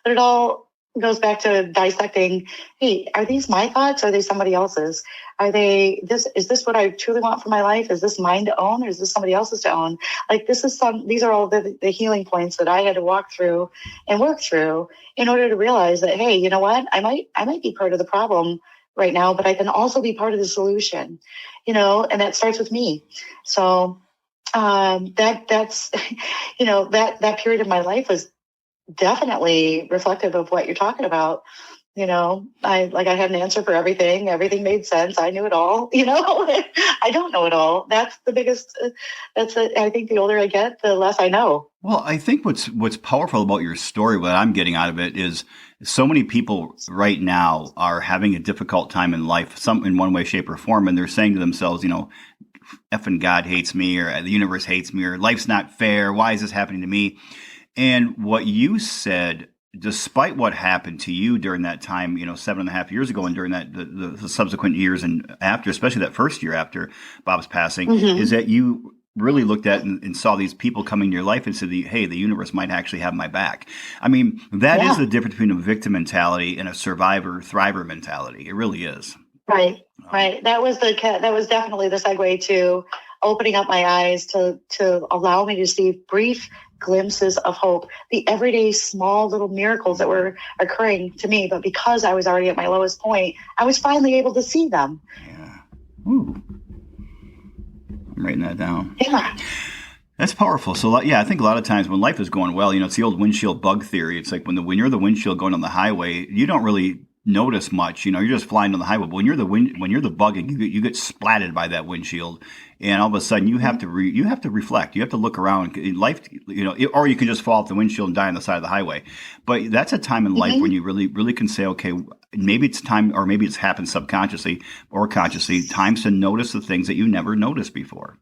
but it all goes back to dissecting. Hey, are these my thoughts? Or are they somebody else's? Is this what I truly want for my life? Is this mine to own, or is this somebody else's to own? These are all the healing points that I had to walk through and work through in order to realize that, hey, you know what? I might be part of the problem right now, but I can also be part of the solution, and that starts with me. So, that's, that period of my life was definitely reflective of what you're talking about. I had an answer for everything. Everything made sense. I knew it all, I don't know it all. That's the biggest, I think the older I get, the less I know. Well, I think what's powerful about your story, what I'm getting out of it is so many people right now are having a difficult time in life, some in one way, shape, or form. And they're saying to themselves, effing God hates me, or the universe hates me, or life's not fair. Why is this happening to me? And what you said, despite what happened to you during that time, 7.5 years ago, and during that the subsequent years and after, especially that first year after Bob's passing, is that you really looked at and saw these people coming to your life and said, hey, the universe might actually have my back. I mean, that is the difference between a victim mentality and a survivor, thriver mentality. It really is. Right. That was definitely the segue to, opening up my eyes to allow me to see brief glimpses of hope, the everyday small little miracles that were occurring to me. But because I was already at my lowest point, I was finally able to see them. Yeah. Ooh. I'm writing that down. Yeah. That's powerful. So, yeah, I think a lot of times when life is going well, it's the old windshield bug theory. It's like when you're the windshield going on the highway, you don't really notice much. You're just flying on the highway. But when you're the bug and you get splatted by that windshield, and all of a sudden you have to reflect. You have to look around. In life, or you can just fall off the windshield and die on the side of the highway. But that's a time in life when you really, really can say, okay, maybe it's time, or maybe it's happened subconsciously or consciously. Times to notice the things that you never noticed before.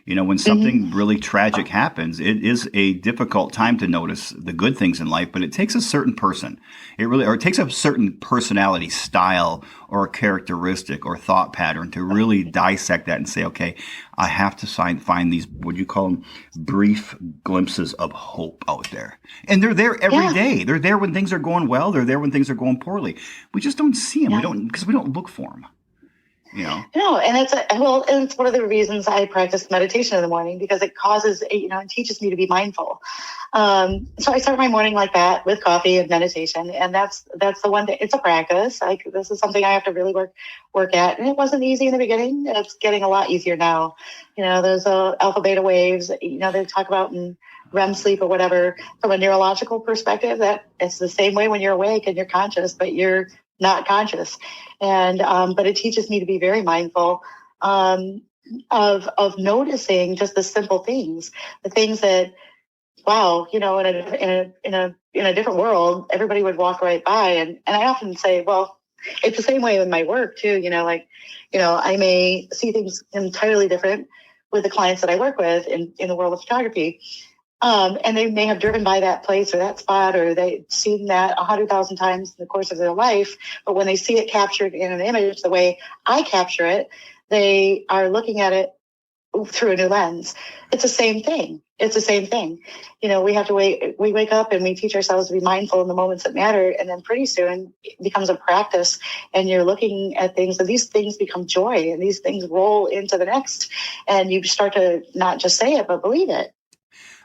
When something really tragic happens, it is a difficult time to notice the good things in life, but it takes a certain person. It takes a certain personality style or a characteristic or thought pattern to really dissect that and say, okay, I have to find these, what do you call them, brief glimpses of hope out there. And they're there every day. They're there when things are going well. They're there when things are going poorly. We just don't see them. Because we don't look for them. No, and it's one of the reasons I practice meditation in the morning, because it causes, it teaches me to be mindful. So I start my morning like that with coffee and meditation, and that's the one thing. It's a practice. This is something I have to really work at, and it wasn't easy in the beginning. It's getting a lot easier now. There's alpha beta waves. They talk about in REM sleep or whatever. From a neurological perspective, that it's the same way when you're awake and you're conscious, but you're not conscious. And but it teaches me to be very mindful of noticing just the simple things, the things that, wow, in a different world, everybody would walk right by. And I often say, well, it's the same way with my work too. I may see things entirely different with the clients that I work with in the world of photography. And they may have driven by that place or that spot, or they've seen that 100,000 times in the course of their life. But when they see it captured in an image the way I capture it, they are looking at it through a new lens. It's the same thing. We have to we wake up and we teach ourselves to be mindful in the moments that matter. And then pretty soon it becomes a practice, and you're looking at things, and these things become joy, and these things roll into the next, and you start to not just say it, but believe it.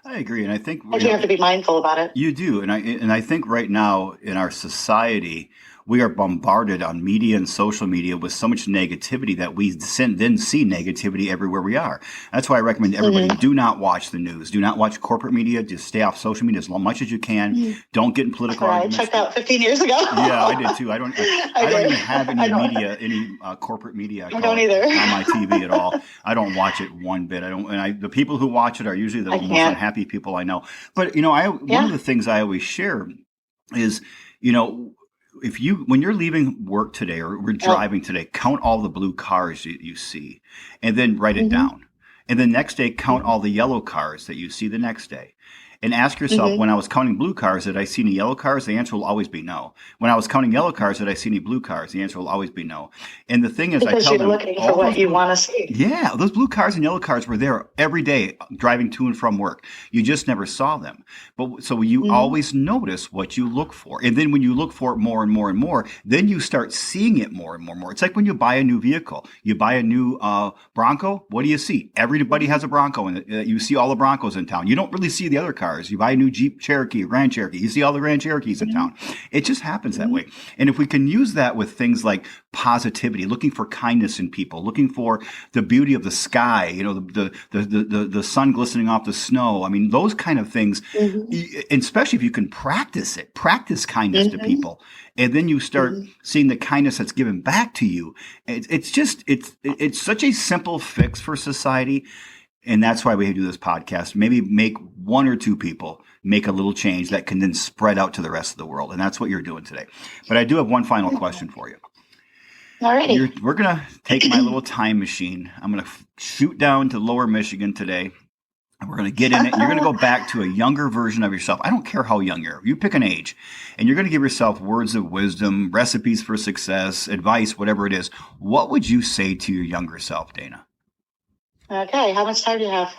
I agree, and I think you have to be mindful about it. You do, and I think right now in our society, we are bombarded on media and social media with so much negativity that we then see negativity everywhere we are. That's why I recommend everybody do not watch the news. Do not watch corporate media. Just stay off social media as much as you can. Don't get in political arguments. I checked out 15 years ago. Yeah, I did too. I don't even have any corporate media. I don't either. On my TV at all. I don't watch it one bit. The people who watch it are usually the most unhappy people I know. But one of the things I always share is, when you're leaving work today or we're driving today, count all the blue cars you see, and then write it down. And the next day, count all the yellow cars that you see the next day. And ask yourself, when I was counting blue cars, did I see any yellow cars? The answer will always be no. When I was counting yellow cars, did I see any blue cars? The answer will always be no. And the thing is, because you're looking for what you want to see. Yeah, those blue cars and yellow cars were there every day driving to and from work. You just never saw them. But so you always notice what you look for. And then when you look for it more and more and more, then you start seeing it more and more and more. It's like when you buy a new vehicle. You buy a new Bronco. What do you see? Everybody has a Bronco, and you see all the Broncos in town. You don't really see the other cars. You buy a new Jeep Cherokee, Grand Cherokee. You see all the Grand Cherokees in town. It just happens that way. And if we can use that with things like positivity, looking for kindness in people, looking for the beauty of the sky, the sun glistening off the snow. I mean, those kind of things, especially if you can practice kindness to people. And then you start seeing the kindness that's given back to you. It's such a simple fix for society. And that's why we do this podcast. Maybe make one or two people make a little change that can then spread out to the rest of the world. And that's what you're doing today. But I do have one final question for you. All right. We're going to take my little time machine. I'm going to shoot down to Lower Michigan today. And we're going to get in it. You're going to go back to a younger version of yourself. I don't care how young you are. You pick an age. And you're going to give yourself words of wisdom, recipes for success, advice, whatever it is. What would you say to your younger self, Dana? Okay, how much time do you have?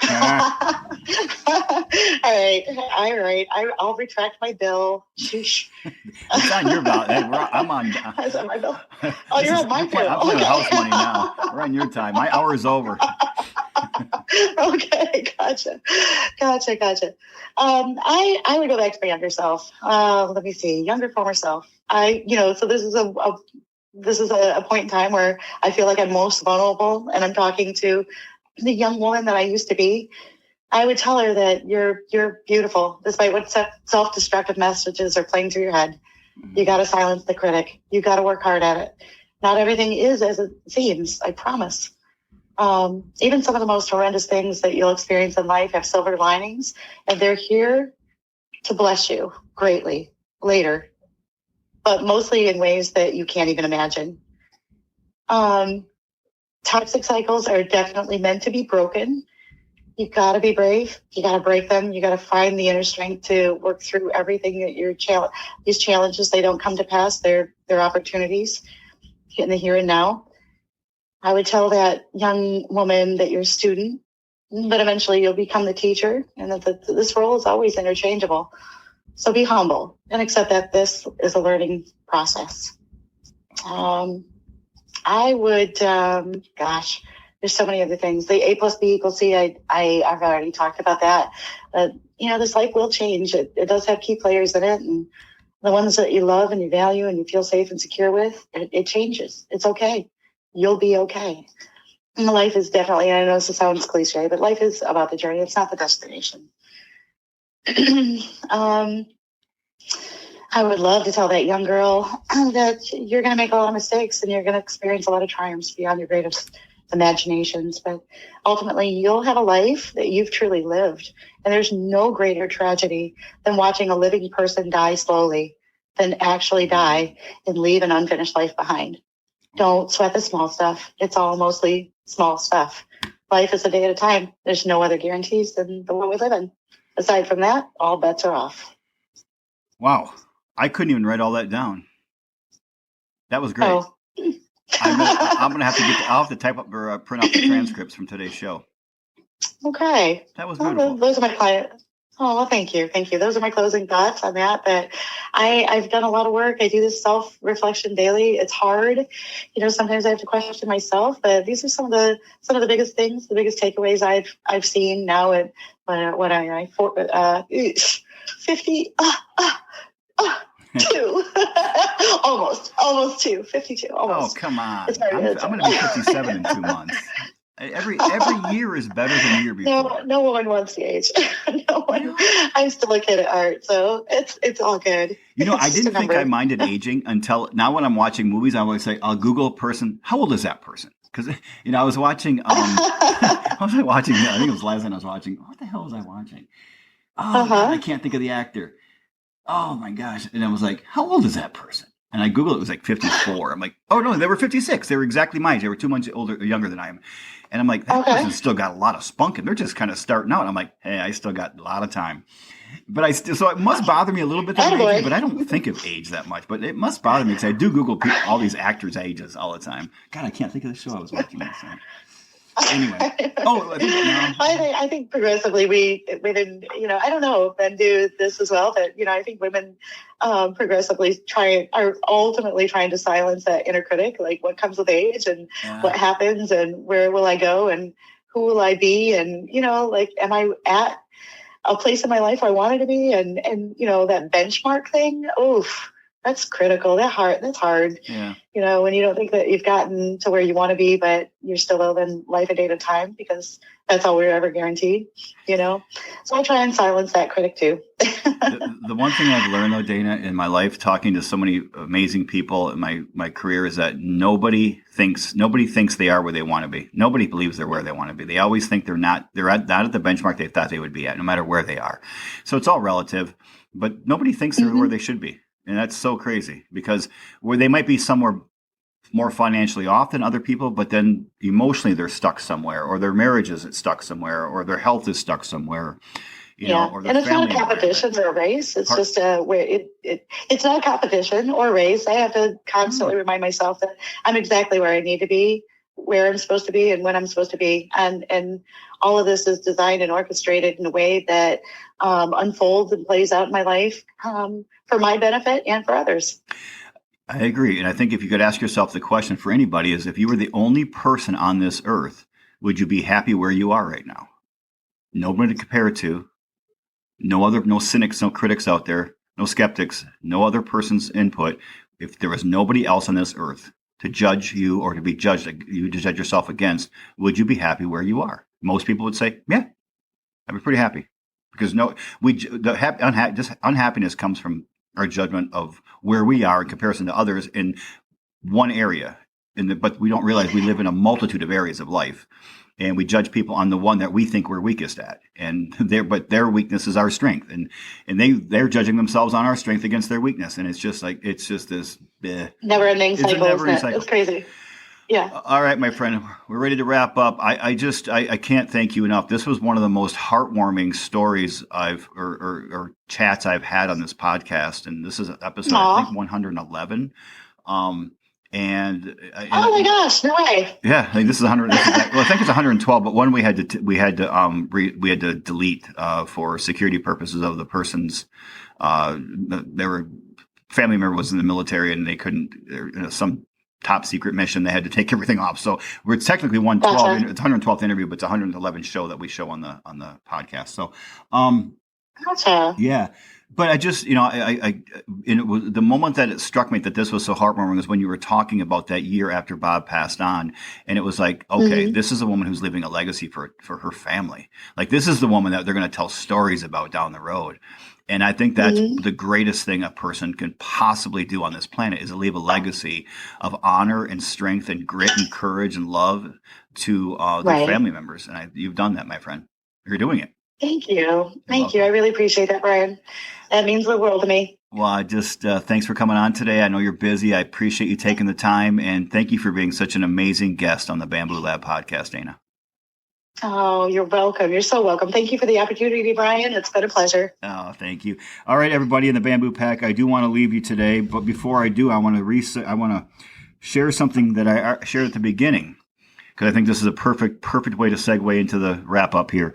All right. I'll retract my bill. Sheesh. It's on your bill. I'm on. Is that my bill? Oh, you're on my bill. I'm playing house money now. We're on your time. My hour is over. Okay, gotcha. I would go back to my younger self. Let me see, younger former self. So this is a point in time where I feel like I'm most vulnerable, and I'm talking to the young woman that I used to be. I would tell her that you're beautiful, despite what self-destructive messages are playing through your head. You got to silence the critic. You got to work hard at it. Not everything is as it seems, I promise. Even some of the most horrendous things that you'll experience in life have silver linings, and they're here to bless you greatly later, but mostly in ways that you can't even imagine. Toxic cycles are definitely meant to be broken. You got to be brave. You got to break them. You got to find the inner strength to work through everything that these challenges, they don't come to pass. They're opportunities in the here and now. I would tell that young woman that you're a student, but eventually you'll become the teacher, and that this role is always interchangeable. So be humble and accept that this is a learning process. I would, there's so many other things. The A plus B equals C, I've already talked about that. This life will change. It does have key players in it, and the ones that you love and you value and you feel safe and secure with, it changes. It's okay. You'll be okay. And life is definitely, I know this sounds cliche, but life is about the journey. It's not the destination. I would love to tell that young girl that you're going to make a lot of mistakes and you're going to experience a lot of triumphs beyond your greatest imaginations. But ultimately, you'll have a life that you've truly lived. And there's no greater tragedy than watching a living person die slowly than actually die and leave an unfinished life behind. Don't sweat the small stuff. It's all mostly small stuff. Life is a day at a time. There's no other guarantees than the one we live in. Aside from that, all bets are off. Wow. I couldn't even write all that down. That was great. Oh. I'm going to have to I'll have to type up or print out the transcripts from today's show. Okay. That was beautiful. Those are my clients. Oh, well, thank you. Those are my closing thoughts on that. But I've done a lot of work. I do this self-reflection daily. It's hard. Sometimes I have to question myself, but these are some of the biggest things, the biggest takeaways I've seen now at what I 50, two, almost two, 52, almost. Oh, come on. It's hard. I'm going to be 57 in 2 months. Every year is better than the year before. No one wants the age. No one. I'm still a kid at heart, so it's all good. I didn't think I minded aging until now. When I'm watching movies, I always say, I'll Google a person. How old is that person? Because I was watching. What was I watching? I think it was last night I was watching. What the hell was I watching? Oh, God, I can't think of the actor. Oh my gosh! And I was like, how old is that person? And I Googled it. It was like 54. I'm like, oh no, they were 56. They were exactly my age. They were 2 months younger than I am. And I'm like, that person's still got a lot of spunk, and they're just kind of starting out. And I'm like, hey, I still got a lot of time. But so it must bother me a little bit that I'm aging, but I don't think of age that much. But it must bother me because I do Google all these actors' ages all the time. God, I can't think of the show I was watching last night. Anyway, I think progressively we didn't, I don't know if men do this as well, but I think women progressively are ultimately trying to silence that inner critic, like what comes with age and what happens and where will I go and who will I be, and am I at a place in my life where I wanted to be, and that benchmark thing. Oof. That's critical. That's hard. Yeah. When you don't think that you've gotten to where you want to be, but you're still living life a day at a time, because that's all we're ever guaranteed, So I try and silence that critic too. The one thing I've learned though, Dana, in my life, talking to so many amazing people in my career, is that nobody thinks they are where they want to be. Nobody believes they're where they want to be. They always think they're not at the benchmark they thought they would be at, no matter where they are. So it's all relative, but nobody thinks they're where they should be. And that's so crazy, because where they might be somewhere more financially off than other people, but then emotionally they're stuck somewhere, or their marriage is stuck somewhere, or their health is stuck somewhere. Or their and it's not a family competition or a race. It's just it's not a competition or a race. I have to constantly remind myself that I'm exactly where I need to be, where I'm supposed to be, and when I'm supposed to be. And all of this is designed and orchestrated in a way that unfolds and plays out in my life for my benefit and for others. I agree. And I think if you could ask yourself the question for anybody is, if you were the only person on this earth, would you be happy where you are right now? nobody to compare it to, no cynics, no critics out there, no skeptics, no other person's input. If there was nobody else on this earth to judge you or to be judged, you to judge yourself against, would you be happy where you are? Most people would say, yeah, I'd be pretty happy. Because unhappiness comes from our judgment of where we are in comparison to others in one area. But we don't realize we live in a multitude of areas of life. And we judge people on the one that we think we're weakest at, but their weakness is our strength, and they're judging themselves on our strength against their weakness, and it's just this never-ending cycle. It's crazy. Yeah. All right, my friend, we're ready to wrap up. I can't thank you enough. This was one of the most heartwarming stories or chats I've had on this podcast, and this is episode I think 111. And oh my gosh, no way! Yeah, I think this is 100. I think it's 112. But one we had to delete for security purposes of the person's. They were family member was in the military and they couldn't. Some top secret mission. They had to take everything off. So we're technically 112. Gotcha. It's 112th interview, but it's 111 show that we show on the podcast. So, gotcha. Yeah. But I just, it was the moment that it struck me that this was so heartwarming was when you were talking about that year after Bob passed on. And it was like, okay, This is a woman who's leaving a legacy for her family. Like, this is the woman that they're going to tell stories about down the road. And I think that's the greatest thing a person can possibly do on this planet is to leave a legacy of honor and strength and grit and courage and love to their family members. And you've done that, my friend. You're doing it. Thank you. Thank you. I really appreciate that, Brian. That means the world to me. Well, I just thanks for coming on today. I know you're busy. I appreciate you taking the time, and thank you for being such an amazing guest on the Bamboo Lab podcast, Dana. Oh, you're welcome. You're so welcome. Thank you for the opportunity, Brian. It's been a pleasure. Oh, thank you. All right, everybody in the Bamboo Pack, I do want to leave you today, but before I do, I want to share something that I shared at the beginning, because I think this is a perfect way to segue into the wrap up here.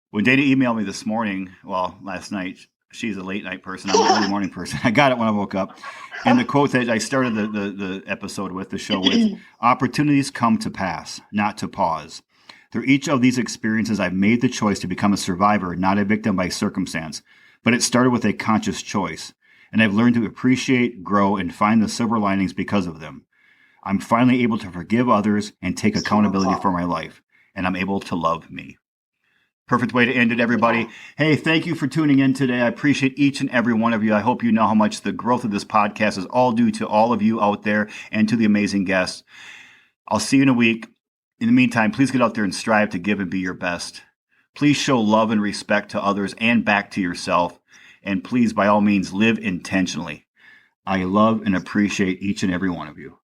When Dana emailed me this morning, last night, she's a late night person. I'm an early morning person. I got it when I woke up. And the quote that I started the episode with, the show with, opportunities come to pass, not to pause. Through each of these experiences, I've made the choice to become a survivor, not a victim by circumstance. But it started with a conscious choice. And I've learned to appreciate, grow, and find the silver linings because of them. I'm finally able to forgive others and take accountability for my life. And I'm able to love me. Perfect way to end it, everybody. Hey, thank you for tuning in today. I appreciate each and every one of you. I hope you know how much the growth of this podcast is all due to all of you out there and to the amazing guests. I'll see you in a week. In the meantime, please get out there and strive to give and be your best. Please show love and respect to others and back to yourself. And please, by all means, live intentionally. I love and appreciate each and every one of you.